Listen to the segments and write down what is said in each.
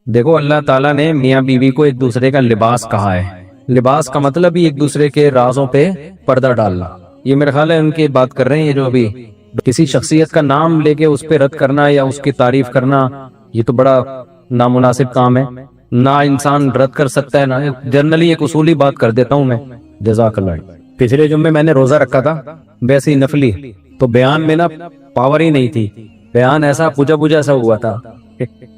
دیکھو اللہ تعالیٰ نے میاں بیوی کو ایک دوسرے کا لباس کہا ہے. لباس کا مطلب ہی ایک دوسرے کے رازوں پہ پردہ ڈالنا. یہ میرا خیال ہے ان کی بات کر رہے ہیں. یہ جو ابھی کسی شخصیت کا نام لے کے اس پہ رد کرنا یا اس کی تعریف کرنا، یہ تو بڑا نامناسب کام ہے. نہ انسان رد کر سکتا ہے، نہ جنرلی ایک اصولی بات کر دیتا ہوں میں. جزاک اللہ. پچھلے جمعے میں نے روزہ رکھا تھا، ویسے ہی نفلی، تو بیان میں نا پاور ہی نہیں تھی. بیان ایسا پوجا سا ہوا تھا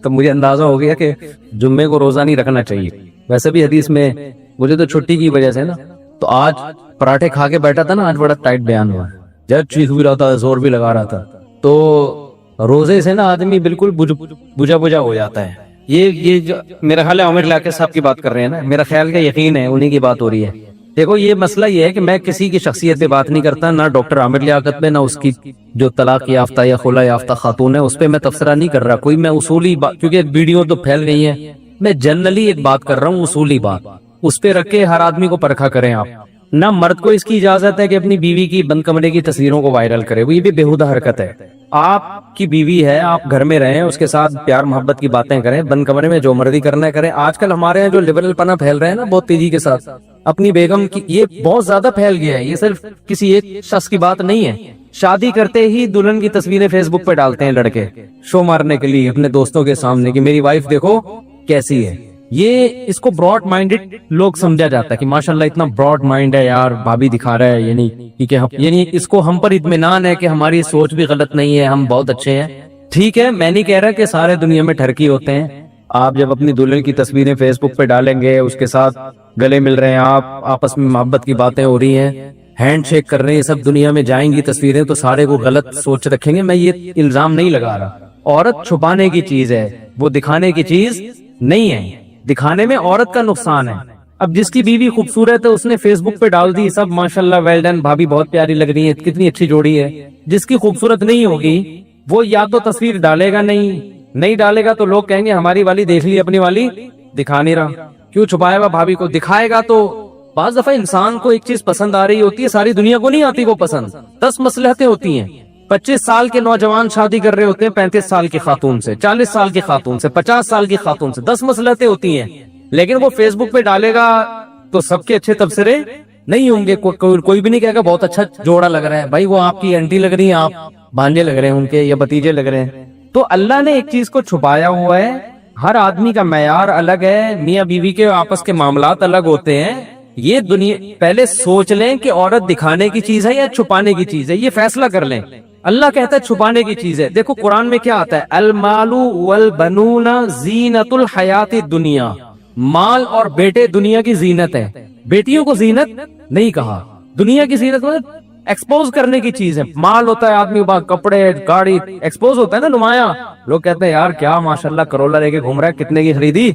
تو مجھے اندازہ ہو گیا کہ جمعے کو روزہ نہیں رکھنا چاہیے. ویسے بھی حدیث میں مجھے تو چھٹی کی وجہ سے نا، تو آج پراٹھے کھا کے بیٹھا تھا نا، آج بڑا ٹائٹ بیان ہوا. جب چیخ بھی رہا تھا، زور بھی لگا رہا تھا. تو روزے سے نا آدمی بالکل بجھا ہو جاتا ہے. یہ جو میرا خیال ہے عامر علاقے صاحب کی بات کر رہے ہیں نا، میرا خیال کا یقین ہے انہی کی بات ہو رہی ہے. دیکھو یہ مسئلہ یہ ہے کہ میں کسی کی شخصیت پہ بات نہیں کرتا، نہ ڈاکٹر عامر لیاقت پہ، نہ اس کی جو طلاق یافتہ یا خلا یافتہ خاتون ہے اس پہ میں تبصرہ نہیں کر رہا. کوئی میں اصولی بات، کیونکہ ویڈیو تو پھیل گئی ہے، میں جنرلی ایک بات کر رہا ہوں، اصولی بات. اس پہ رکھ کے ہر آدمی کو پرکھا کریں آپ. نہ مرد کو اس کی اجازت ہے کہ اپنی بیوی کی بند کمرے کی تصویروں کو وائرل کرے، وہ یہ بھی بےہودہ حرکت ہے. آپ کی بیوی ہے، آپ گھر میں رہیں، اس کے ساتھ پیار محبت کی باتیں کریں، بند کمرے میں جو مرضی کرنا ہے کریں. آج کل ہمارے یہاں جو لبرل پنا پھیل رہے ہیں نا بہت تیزی کے ساتھ، اپنی بیگم کی، یہ بہت زیادہ پھیل گیا ہے. یہ صرف کسی ایک شخص کی بات نہیں ہے. شادی کرتے ہی دلہن کی تصویریں فیس بک پہ ڈالتے ہیں لڑکے، شو مارنے کے لیے اپنے دوستوں کے سامنے کہ میری وائف دیکھو کیسی ہے. یہ اس کو براڈ مائنڈڈ لوگ سمجھا جاتا ہے کہ ماشاءاللہ اتنا براڈ مائنڈ ہے یار، بھابی دکھا رہا ہے. یعنی اس کو ہم پر اطمینان ہے کہ ہماری سوچ بھی غلط نہیں ہے، ہم بہت اچھے ہیں. ٹھیک ہے، میں نہیں کہہ رہا کہ سارے دنیا میں ٹھرکی ہوتے ہیں. آپ جب اپنی دلہن کی تصویریں فیس بک پہ ڈالیں گے، اس کے ساتھ گلے مل رہے ہیں، آپ آپس میں محبت کی باتیں ہو رہی ہیں، ہینڈ شیک کر رہے ہیں، سب دنیا میں جائیں گی تصویریں، تو سارے کو غلط سوچ رکھیں گے. میں یہ الزام نہیں لگا رہا. عورت چھپانے کی چیز ہے، وہ دکھانے کی چیز نہیں ہے. دکھانے میں عورت کا نقصان ہے. اب جس کی بیوی خوبصورت ہے اس نے فیس بک پہ ڈال دی، سب ماشاءاللہ ویل ڈن، بھابی بہت پیاری لگ رہی ہے، کتنی اچھی جوڑی ہے. جس کی خوبصورت نہیں ہوگی وہ یا تو تصویر ڈالے گا، نہیں ڈالے گا تو لوگ کہیں گے ہماری والی دیکھ لی، اپنی والی دکھا نہیں رہا، کیوں چھپائے گا بھابی کو. دکھائے گا تو بعض دفعہ انسان کو ایک چیز پسند آ رہی ہوتی ہے، ساری دنیا کو نہیں آتی وہ پسند. 10 مصلحتیں ہوتی ہیں. 25 سال کے نوجوان شادی کر رہے ہوتے ہیں 35 سال کی خاتون سے، 40 سال کی خاتون سے، 50 سال کی خاتون سے. 10 مصلحتیں ہوتی ہیں، لیکن وہ فیس بک پہ ڈالے گا تو سب کے اچھے تبصرے نہیں ہوں گے. کوئی بھی نہیں کہے گا بہت اچھا جوڑا لگ رہا ہے. بھائی وہ آپ کی انٹی لگ رہی ہیں، آپ بھانجے لگ رہے ہیں ان کے، یا بتیجے لگ رہے ہیں. تو اللہ نے ایک چیز کو چھپایا ہوا ہے. ہر آدمی کا معیار الگ ہے، میاں بیوی کے آپس کے معاملات الگ ہوتے ہیں. یہ دنیا پہلے سوچ لیں کہ عورت دکھانے کی چیز ہے یا چھپانے کی چیز ہے، یہ فیصلہ کر لیں. اللہ کہتا ہے چھپانے کی چیز ہے. دیکھو قرآن میں کیا آتا ہے، المال والبنون زینت الحیات الدنیا. مال اور بیٹے دنیا کی زینت ہے. بیٹیوں کو زینت نہیں کہا. دنیا کی زینت مطلب ایکسپوز کرنے کی چیز ہے. مال ہوتا ہے آدمی پاس، کپڑے، گاڑی، ایکسپوز ہوتا ہے نا، نمایاں. لوگ کہتے ہیں یار کیا ماشاءاللہ کرولا لے کے گھوم رہا ہے، کتنے کی خریدی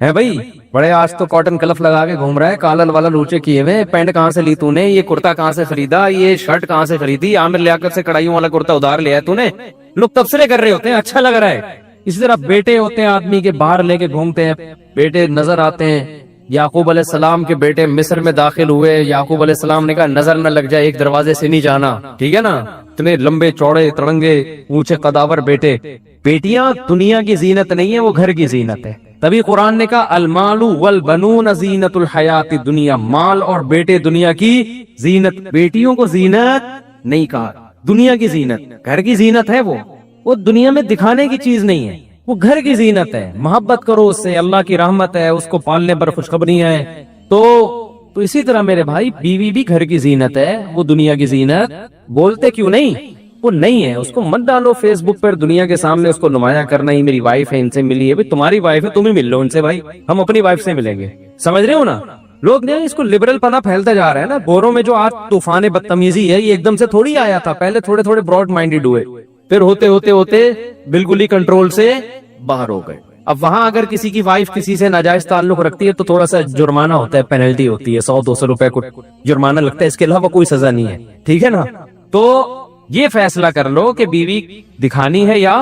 ہے بھائی؟ بڑے آج تو کاٹن کلف لگا کے گھوم رہا ہے، کالر والا لوچے کیے ہوئے. پینٹ کہاں سے لی تو نے؟ یہ کرتا کہاں سے خریدا؟ یہ شرٹ کہاں سے خریدی؟ عامر لیاقت سے کڑھائیوں والا کرتا ادھار لیا ہے تو نے. لوگ تبصرے کر رہے ہوتے ہیں، اچھا لگ رہا ہے. اسی طرح بیٹے ہوتے ہیں آدمی کے، باہر لے کے گھومتے ہیں، بیٹے نظر آتے ہیں. یعقوب علیہ السلام کے بیٹے مصر میں داخل ہوئے، یعقوب علیہ السلام نے کہا نظر نہ لگ جائے، ایک دروازے سے نہیں جانا، ٹھیک ہے نا. اتنے لمبے چوڑے تڑنگے اونچے قداور بیٹے. بیٹیاں دنیا کی زینت نہیں ہے، وہ گھر کی زینت ہے. تبھی قرآن نے کہا المال والبنون زینت الحیات الدنیا. مال اور بیٹے دنیا کی زینت. بیٹیوں کو زینت نہیں کہا، دنیا کی زینت. گھر کی زینت ہے وہ دنیا میں دکھانے کی چیز نہیں ہے، وہ گھر کی زینت ہے. محبت کرو اس سے، اللہ کی رحمت ہے، اس کو پالنے پر خوشخبریاں ہیں. تو اسی طرح میرے بھائی بیوی بھی گھر کی زینت ہے، وہ دنیا کی زینت. بولتے کیوں نہیں؟ وہ نہیں ہے. اس کو مت ڈالو فیس بک پر دنیا کے سامنے، اس کو نمایاں کرنا ہی میری وائف ہے، ان سے ملی ہے. تمہاری وائف ہے، تم ہی مل لو ان سے بھائی، ہم اپنی وائف سے ملیں گے. سمجھ رہے ہو نا؟ لوگ نہیں، اس کو لبرل پنا پھیلتا جا رہا ہے نا. گوروں میں جو آج طوفان بدتمیزی ہے، یہ ایک دم سے تھوڑی آیا تھا. پہلے تھوڑے تھوڑے براڈ مائنڈڈ ہوئے، پھر ہوتے ہوتے ہوتے بالکل ہی کنٹرول سے باہر ہو گئے. اب وہاں اگر کسی کی وائف کسی سے ناجائز تعلق رکھتی ہے تو تھوڑا سا جرمانہ ہوتا ہے، پینلٹی ہوتی ہے، 100-200 روپے کو جرمانہ لگتا ہے. اس کے علاوہ کوئی سزا نہیں ہے، ٹھیک ہے نا. تو یہ فیصلہ کر لو کہ بیوی دکھانی ہے یا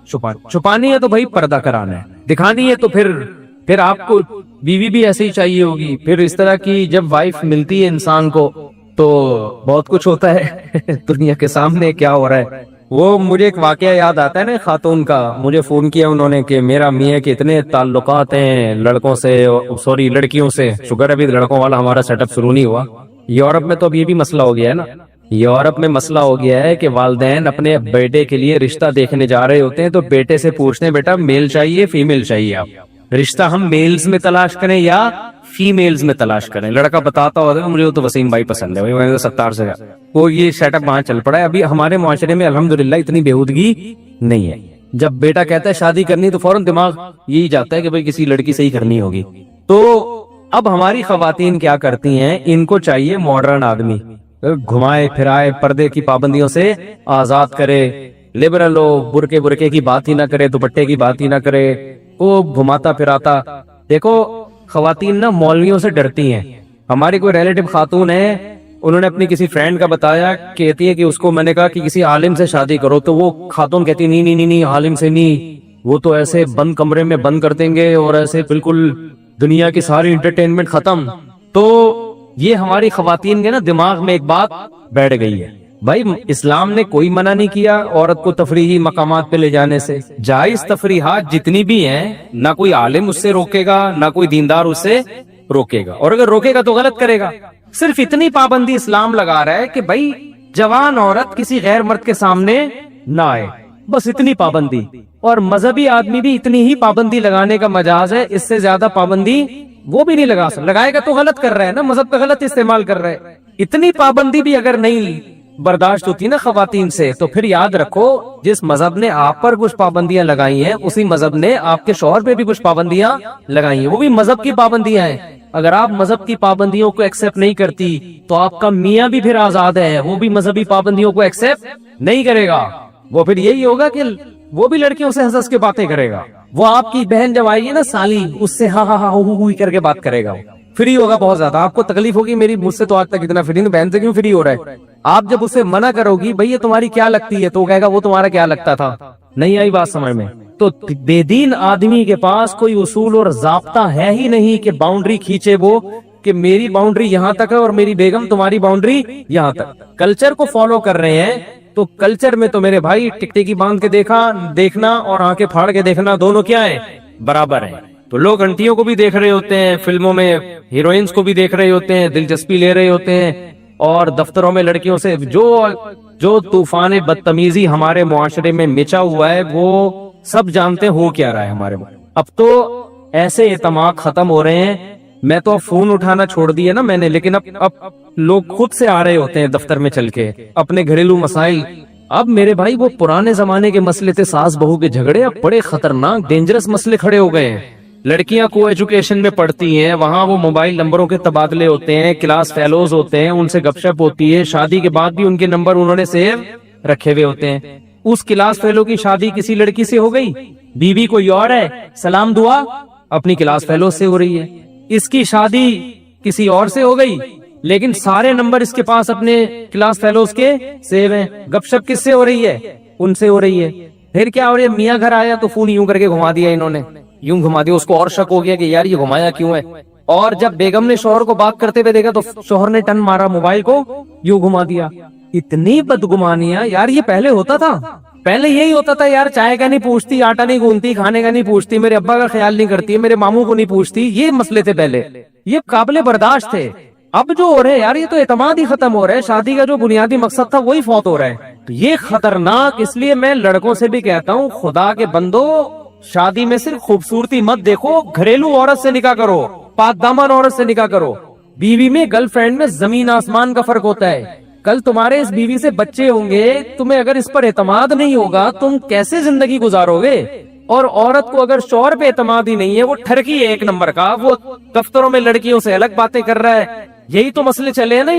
چھپانی ہے. تو بھائی پردہ کرانا ہے. دکھانی ہے تو پھر آپ کو بیوی بھی ایسے ہی چاہیے ہوگی. پھر اس طرح کی جب وائف ملتی ہے انسان کو تو بہت کچھ ہوتا ہے دنیا کے سامنے کیا ہو رہا ہے. وہ مجھے ایک واقعہ یاد آتا ہے نا خاتون کا، مجھے فون کیا انہوں نے کہ میرا میاں کے اتنے تعلقات ہیں لڑکوں سے، سوری لڑکیوں سے، شکر ابھی لڑکوں والا ہمارا سیٹ اپ شروع نہیں ہوا۔ یورپ میں تو اب یہ بھی مسئلہ ہو گیا ہے نا، یورپ میں مسئلہ ہو گیا ہے کہ والدین اپنے بیٹے کے لیے رشتہ دیکھنے جا رہے ہوتے ہیں تو بیٹے سے پوچھتے ہیں بیٹا میل چاہیے فیمیل چاہیے، آپ رشتہ ہم میلز میں تلاش کریں یا فیمیلز میں تلاش کریں؟ لڑکا بتاتا ہوتا ہے مجھے تو وسیم بھائی پسند ہے، وہی 70 سے وہ یہ سیٹ اپ وہاں چل پڑا ہے۔ ابھی ہمارے معاشرے میں الحمدللہ اتنی بیہودگی نہیں ہے، جب بیٹا کہتا ہے شادی کرنی تو فوراً دماغ یہی جاتا ہے کہ بھئی کسی لڑکی سے ہی کرنی ہوگی۔ تو اب ہماری خواتین کیا کرتی ہیں، ان کو چاہیے ماڈرن آدمی، گھمائے پھرائے، پردے کی پابندیوں سے آزاد کرے، لبرل ہو، برقے کی بات ہی نہ کرے، دوپٹے کی بات ہی نہ کرے، وہ گھماتا پھراتا۔ دیکھو خواتین نا مولویوں سے ڈرتی ہیں۔ ہماری کوئی ریلیٹو خاتون ہے، انہوں نے اپنی کسی فرینڈ کا بتایا، کہتی ہے کہ اس کو میں نے کہا کہ کسی عالم سے شادی کرو، تو وہ خاتون کہتی نہیں عالم سے نہیں، وہ تو ایسے بند کمرے میں بند کر دیں گے اور ایسے بالکل دنیا کی ساری انٹرٹینمنٹ ختم۔ تو یہ ہماری خواتین کے نا دماغ میں ایک بات بیٹھ گئی ہے، بھائی اسلام نے کوئی منع نہیں کیا عورت کو تفریحی مقامات پہ لے جانے سے، جائز تفریحات جتنی بھی ہیں، نہ کوئی عالم اس سے روکے گا نہ کوئی دیندار اس سے روکے گا، اور اگر روکے گا تو غلط کرے گا۔ صرف اتنی پابندی اسلام لگا رہا ہے کہ بھائی جوان عورت کسی غیر مرد کے سامنے نہ آئے، بس اتنی پابندی۔ اور مذہبی آدمی بھی اتنی ہی پابندی لگانے کا مجاز ہے، اس سے زیادہ پابندی وہ بھی نہیں لگا سکتا، لگائے گا تو غلط کر رہا ہے نا، مذہب کا غلط استعمال کر رہا ہے۔ اتنی پابندی بھی اگر نہیں برداشت ہوتی نا خواتین سے، تو پھر یاد رکھو جس مذہب نے آپ پر کچھ پابندیاں لگائی ہیں، اسی مذہب نے آپ کے شوہر پہ بھی کچھ پابندیاں لگائی ہیں، وہ بھی مذہب کی پابندیاں ہیں۔ اگر آپ مذہب کی پابندیوں کو ایکسپٹ نہیں کرتی تو آپ کا میاں بھی پھر آزاد ہے، وہ بھی مذہبی پابندیوں کو ایکسپٹ نہیں کرے گا، وہ پھر یہی ہوگا کہ وہ بھی لڑکیوں سے ہنس کے باتیں کرے گا، وہ آپ کی بہن جب آئے گی نا سالی، اس سے ہاں ہاں ہاں ہوئی کر کے بات کرے گا، فری ہوگا بہت زیادہ۔ آپ کو تکلیف ہوگی میری مجھ سے تو آج تک اتنا فری نہیں، بہن سے کیوں فری ہو رہا ہے؟ آپ جب اسے منع کرو گی بھئی یہ تمہاری کیا لگتی ہے، تو وہ کہے گا وہ تمہارا کیا لگتا تھا۔ نہیں آئی بات سمجھ میں؟ تو بے دین آدمی کے پاس کوئی اصول اور ضابطہ ہے ہی نہیں کہ باؤنڈری کھینچے وہ کہ میری باؤنڈری یہاں تک ہے اور میری بیگم تمہاری باؤنڈری یہاں تک۔ کلچر کو فالو کر رہے ہیں تو کلچر میں تو میرے بھائی ٹکٹکی باندھ کے دیکھنا اور آنکھیں پھاڑ کے دیکھنا دونوں کیا ہے، برابر ہیں۔ تو لوگ انٹیوں کو بھی دیکھ رہے ہوتے ہیں، فلموں میں ہیروئنز کو بھی دیکھ رہے ہوتے ہیں، دلچسپی لے رہے ہوتے ہیں، اور دفتروں میں لڑکیوں سے جو طوفان بدتمیزی ہمارے معاشرے میں مچا ہوا ہے وہ سب جانتے ہو کیا رہا ہے ہمارے میں۔ اب تو ایسے اعتماد ختم ہو رہے ہیں، میں تو فون اٹھانا چھوڑ دیا نا میں نے، لیکن اب لوگ خود سے آ رہے ہوتے ہیں دفتر میں چل کے اپنے گھریلو مسائل۔ اب میرے بھائی وہ پرانے زمانے کے مسئلے تھے، ساس بہو کے جھگڑے، اب بڑے خطرناک ڈینجرس مسئلے کھڑے ہو گئے ہیں۔ لڑکیاں کو ایجوکیشن میں پڑھتی ہیں، وہاں وہ موبائل نمبروں کے تبادلے ہوتے ہیں، کلاس فیلوز ہوتے ہیں، ان سے گپ شپ ہوتی ہے، شادی کے بعد بھی ان کے نمبر انہوں نے سیو رکھے ہوئے ہوتے ہیں۔ اس کلاس فیلو کی شادی کسی لڑکی سے ہو گئی، بیوی کوئی اور ہے، سلام دعا اپنی کلاس فیلو سے ہو رہی ہے۔ اس کی شادی کسی اور سے ہو گئی، لیکن سارے نمبر اس کے پاس اپنے کلاس فیلوز کے سیو ہیں۔ گپ شپ کس سے ہو رہی ہے؟ ان سے ہو رہی ہے۔ پھر کیا ہو رہی ہے، میاں گھر آیا تو فون یوں کر کے گھما دیا انہوں نے، یوں گھما دیا، اس کو اور شک ہو گیا کہ یار یہ گھمایا کیوں ہے، اور جب بیگم نے شوہر کو بات کرتے ہوئے دیکھا تو شوہر نے ٹن مارا موبائل کو، یوں گھما دیا۔ اتنی بدگمانیاں یار، یہ پہلے ہوتا تھا، پہلے یہی ہوتا تھا یار، چائے کا نہیں پوچھتی، آٹا نہیں گوندتی، کھانے کا نہیں پوچھتی، میرے ابا کا خیال نہیں کرتی، میرے ماموں کو نہیں پوچھتی، یہ مسئلے تھے پہلے، یہ قابل برداشت تھے۔ اب جو ہو رہے یار، یہ تو اعتماد ہی ختم ہو رہا ہے، شادی کا جو بنیادی مقصد تھا وہی فوت ہو رہا ہے۔ یہ خطرناک، اس لیے میں لڑکوں سے بھی کہتا ہوں خدا کے بندو، شادی میں صرف خوبصورتی مت دیکھو، گھریلو عورت سے نکاح کرو، پاک دامن عورت سے نکاح کرو۔ بیوی میں گرل فرینڈ میں زمین آسمان کا فرق ہوتا ہے۔ کل تمہارے اس بیوی سے بچے ہوں گے، تمہیں اگر اس پر اعتماد نہیں ہوگا تم کیسے زندگی گزارو گے؟ اور عورت کو اگر شوہر پہ اعتماد ہی نہیں ہے، وہ ٹھرکی ہے ایک نمبر کا، وہ دفتروں میں لڑکیوں سے الگ باتیں کر رہا ہے۔ یہی تو مسئلے چلے ہیں نا،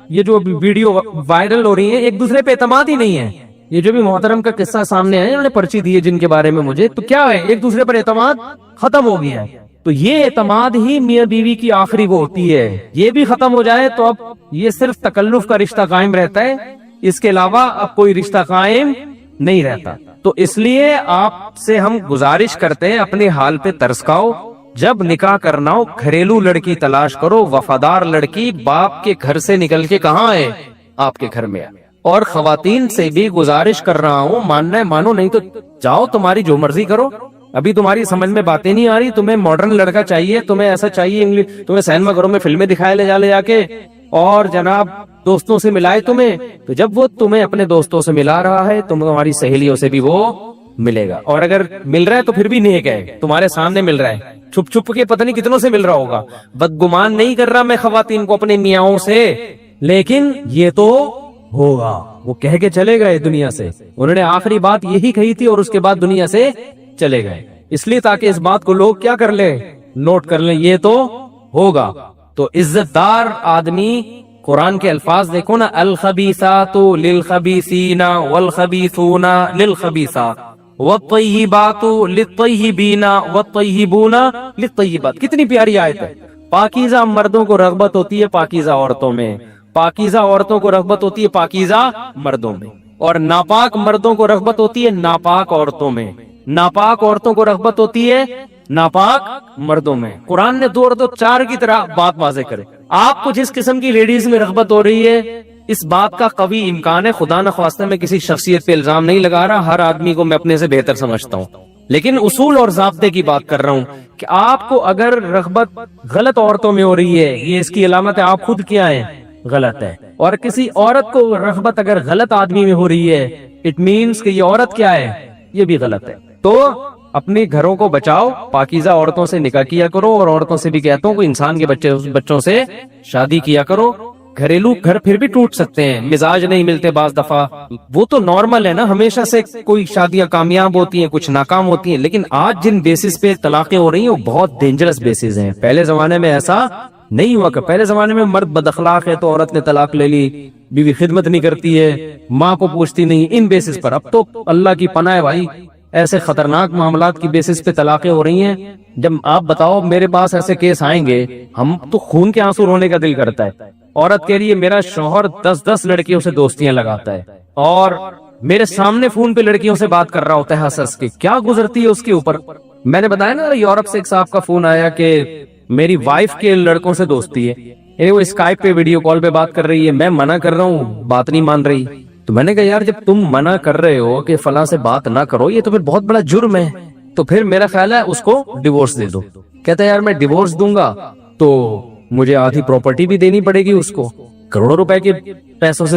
یہ جو ویڈیو وائرل ہو رہی ہیں، ایک دوسرے پہ اعتماد ہی نہیں ہے۔ یہ جو بھی محترم کا قصہ سامنے آیا، انہوں نے پرچی دی ہے جن کے بارے میں مجھے، تو کیا ہے، ایک دوسرے پر اعتماد ختم ہو گیا ہے۔ تو یہ اعتماد ہی میاں بیوی کی آخری وہ ہوتی ہے، یہ بھی ختم ہو جائے تو اب یہ صرف تکلف کا رشتہ قائم رہتا ہے، اس کے علاوہ اب کوئی رشتہ قائم نہیں رہتا۔ تو اس لیے آپ سے ہم گزارش کرتے ہیں، اپنے حال پہ ترس کھاؤ، جب نکاح کرنا ہو گھریلو لڑکی تلاش کرو، وفادار لڑکی، باپ کے گھر سے نکل کے کہاں ہے، آپ کے گھر میں ہے۔ اور خواتین سے بھی گزارش کر رہا ہوں، ماننا ہے مانو، نہیں تو جاؤ تمہاری جو مرضی کرو. ابھی تمہاری سمجھ میں باتیں نہیں آ رہی، تمہیں ماڈرن لڑکا چاہیے، تمہیں ایسا چاہیے انگلش، تمہیں سینما گھروں میں فلمیں دکھائے لے جا کے اور جناب دوستوں سے ملائے تمہیں. تو جب وہ تمہیں اپنے دوستوں سے ملا رہا ہے تمہاری سہیلیوں سے بھی وہ ملے گا، اور اگر مل رہا ہے تو پھر بھی نیک ہے، تمہارے سامنے مل رہا ہے، چھپ چھپ کے پتہ نہیں کتنوں سے مل رہا ہوگا. بدگمان نہیں کر رہا میں خواتین کو اپنے میاں سے، لیکن یہ تو ہوگا. وہ کہہ کے چلے گئے دنیا سے، انہوں نے آخری بات یہی کہی تھی اور اس کے بعد دنیا سے چلے گئے، اس لیے تاکہ اس بات کو لوگ کیا کر لیں، نوٹ کر لیں، یہ تو ہوگا. تو عزت دار آدمی، قرآن کے الفاظ دیکھو نا، الخبیثات للخبیثین والخبیثون للخبیثات والطیبات للطیبین والطیبون للطیبات. کتنی پیاری آیت ہے. پاکیزہ مردوں کو رغبت ہوتی ہے پاکیزہ عورتوں میں، پاکیزہ عورتوں کو رغبت ہوتی ہے پاکیزہ مردوں میں، اور ناپاک مردوں کو رغبت ہوتی ہے ناپاک عورتوں میں، ناپاک عورتوں کو رغبت ہوتی ہے ناپاک مردوں میں. قرآن نے 2 اور 2 4 کی طرح بات واضح کرے. آپ کو جس قسم کی لیڈیز میں رغبت ہو رہی ہے، اس بات کا قوی امکان ہے، خدا نخواستہ میں کسی شخصیت پہ الزام نہیں لگا رہا، ہر آدمی کو میں اپنے سے بہتر سمجھتا ہوں، لیکن اصول اور ضابطے کی بات کر رہا ہوں کہ آپ کو اگر رغبت غلط عورتوں میں ہو رہی ہے، یہ اس کی علامت ہے آپ خود کیا ہے، غلط ہے. اور کسی عورت کو رغبت اگر غلط آدمی میں ہو رہی ہے، اٹ مینس کہ یہ عورت کیا ہے، یہ بھی غلط ہے. تو اپنے گھروں کو بچاؤ، پاکیزہ عورتوں سے نکاح کیا کرو، اور عورتوں سے بھی کہتا ہوں کہ انسان کے بچوں سے شادی کیا کرو. گھریلو گھر پھر بھی ٹوٹ سکتے ہیں، مزاج نہیں ملتے بعض دفعہ، وہ تو نارمل ہے نا، ہمیشہ سے کوئی شادیاں کامیاب ہوتی ہیں کچھ ناکام ہوتی ہیں، لیکن آج جن بیسس پہ طلاقیں ہو رہی ہیں وہ بہت ڈینجرس بیسس ہیں. پہلے زمانے میں ایسا نہیں ہوا کہ پہلے زمانے میں مرد بد اخلاق ہے تو عورت نے طلاق لے لی، بیوی خدمت نہیں کرتی ہے، ماں کو پوچھتی نہیں، ان بیسس پر. اب تو اللہ کی پناہ ہے بھائی، ایسے خطرناک معاملات کی بیسس پہ طلاقیں ہو رہی ہیں. جب آپ بتاؤ میرے پاس ایسے کیس آئیں گے، ہم تو خون کے آنسو رونے کا دل کرتا ہے. عورت کہہ رہی ہے میرا شوہر 10 لڑکیوں سے دوستیاں لگاتا ہے اور میرے سامنے فون پہ لڑکیوں سے بات کر رہا ہوتا ہے ہنس ہنس کے، کیا گزرتی ہے اس کے اوپر. میں نے بتایا نا یورپ سے ایک صاحب کا فون آیا کہ میری وائف کے لڑکوں سے دوستی ہے، وہ اسکائپ پہ ویڈیو کال پہ بات کر رہی ہے، میں منع کر رہا ہوں، بات نہیں مان رہی. تو میں نے کہا یار جب تم منع کر رہے ہو کہ فلاں سے بات نہ کرو، یہ تو پھر بہت بڑا جرم ہے، تو پھر میرا خیال ہے اس کو ڈیورس دے دو. کہتا ہے یار میں ڈیورس دوں گا تو مجھے آدھی پراپرٹی بھی دینی پڑے گی اس کو، کروڑوں روپے کے پیسوں سے،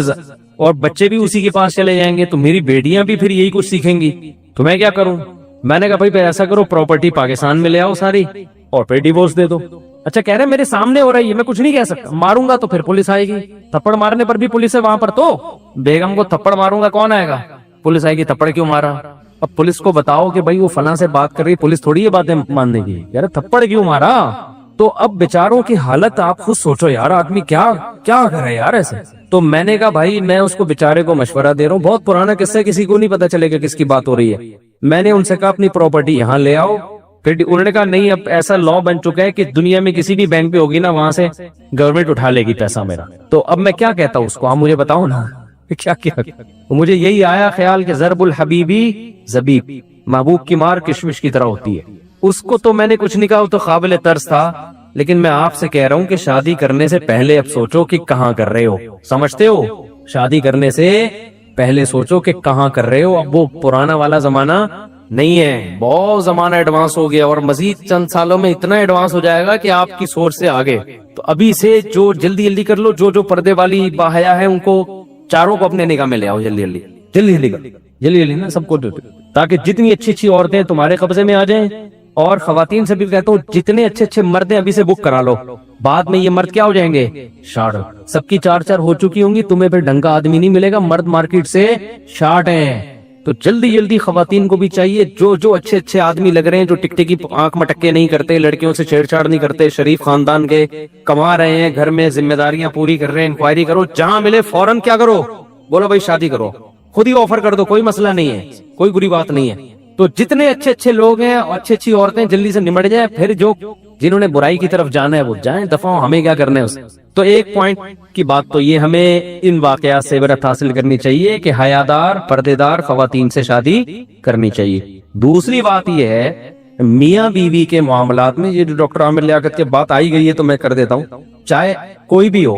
اور بچے بھی اسی کے پاس چلے جائیں گے، تو میری بیٹیاں بھی پھر یہی کچھ سیکھیں گی، تو میں کیا کروں. میں نے کہا بھائی ایسا کرو پراپرٹی پاکستان میں لے آؤ ساری اور پھر ڈیورس دے دو. اچھا کہہ رہے میرے سامنے ہو رہی ہے، میں کچھ نہیں کہہ سکتا، ماروں گا تو پھر پولیس آئے گی، تھپڑ مارنے پر بھی پولیس ہے وہاں پر، تو بیگم کو تھپڑ ماروں گا کون آئے گا، پولیس آئے گی. تھپڑ کیوں مارا؟ اب پولیس کو بتاؤ کہ بھائی وہ فلاں سے بات کر رہی، پولیس تھوڑی یہ باتیں ماننے گی، یار تھپڑ کیوں مارا. تو اب بیچاروں کی حالت آپ خود سوچو یار، آدمی کیا کرے یار ایسے. تو میں نے کہا بھائی میں اس کو بیچارے کو مشورہ دے رہا ہوں، بہت پرانا قصہ، کسی کو نہیں پتا چلے گا کس کی بات ہو رہی ہے. میں نے ان سے کہا اپنی پراپرٹی یہاں لے آؤ، پھر انہوں نے کہا نہیں اب ایسا لا بن چکا ہے کہ دنیا میں کسی بھی بینک پہ ہوگی نا وہاں سے گورنمنٹ اٹھا لے گی پیسہ میرا. تو اب میں کیا کہتا ہوں اس کو، آپ مجھے بتاؤ نا کیا. مجھے یہی آیا خیال کہ ضرب الحبیبی زبیب، محبوب کی مار کشمش کی طرح ہوتی ہے. اس کو تو میں نے کچھ نہیں کہا، وہ تو قابل طرز تھا، لیکن میں آپ سے کہہ رہا ہوں کہ شادی کرنے سے پہلے اب سوچو کہ کہاں کر رہے ہو. سمجھتے ہو؟ شادی کرنے سے پہلے سوچو کہ کہاں کر رہے ہو. اب وہ پرانا والا زمانہ نہیں ہے، بہت زمانہ ایڈوانس ہو گیا، اور مزید چند سالوں میں اتنا ایڈوانس ہو جائے گا کہ آپ کی سوچ سے آگے. تو ابھی سے جو جلدی کر لو، جو پردے والی باحیا ہے ان کو چاروں کو اپنے نگاہ میں لے آؤ، جلدی نا سب کو، تاکہ جتنی اچھی عورتیں تمہارے قبضے میں آ جائیں. اور خواتین سے بھی کہتا ہوں جتنے اچھے مرد ہیں ابھی سے بک کرا لو، بعد میں یہ مرد کیا ہو جائیں گے، شارٹ. سب کی 4 ہو چکی ہوں گی، تمہیں پھر ڈھنگ کا آدمی نہیں ملے گا، مرد مارکیٹ سے شارٹ ہیں. تو جلدی خواتین کو بھی چاہیے جو اچھے آدمی لگ رہے ہیں، جو ٹکٹکی آنکھ مٹکے نہیں کرتے، لڑکیوں سے چھیڑ چھاڑ نہیں کرتے، شریف خاندان کے، کما رہے ہیں گھر میں، ذمہ داریاں پوری کر رہے ہیں، انکوائری کرو، جہاں ملے فوراً کیا کرو، بولو بھائی شادی کرو، خود ہی آفر کر دو، کوئی مسئلہ نہیں ہے، کوئی بری بات نہیں ہے. تو جتنے اچھے لوگ ہیں اور اچھی عورتیں جلدی سے نمٹ جائیں، پھر جنہوں نے برائی کی طرف جانا ہے وہ جائیں، دفعہ ہمیں کیا کرنا ہے اس. تو ایک پوائنٹ کی بات تو یہ ہمیں ان واقعات سے عبرت حاصل کرنی چاہیے کہ حیادار پردے دار خواتین سے شادی کرنی چاہیے. دوسری بات یہ ہے میاں بیوی کے معاملات میں، یہ جو ڈاکٹر عامر لیاقت کی بات آئی گئی ہے تو میں کر دیتا ہوں، چاہے کوئی بھی ہو،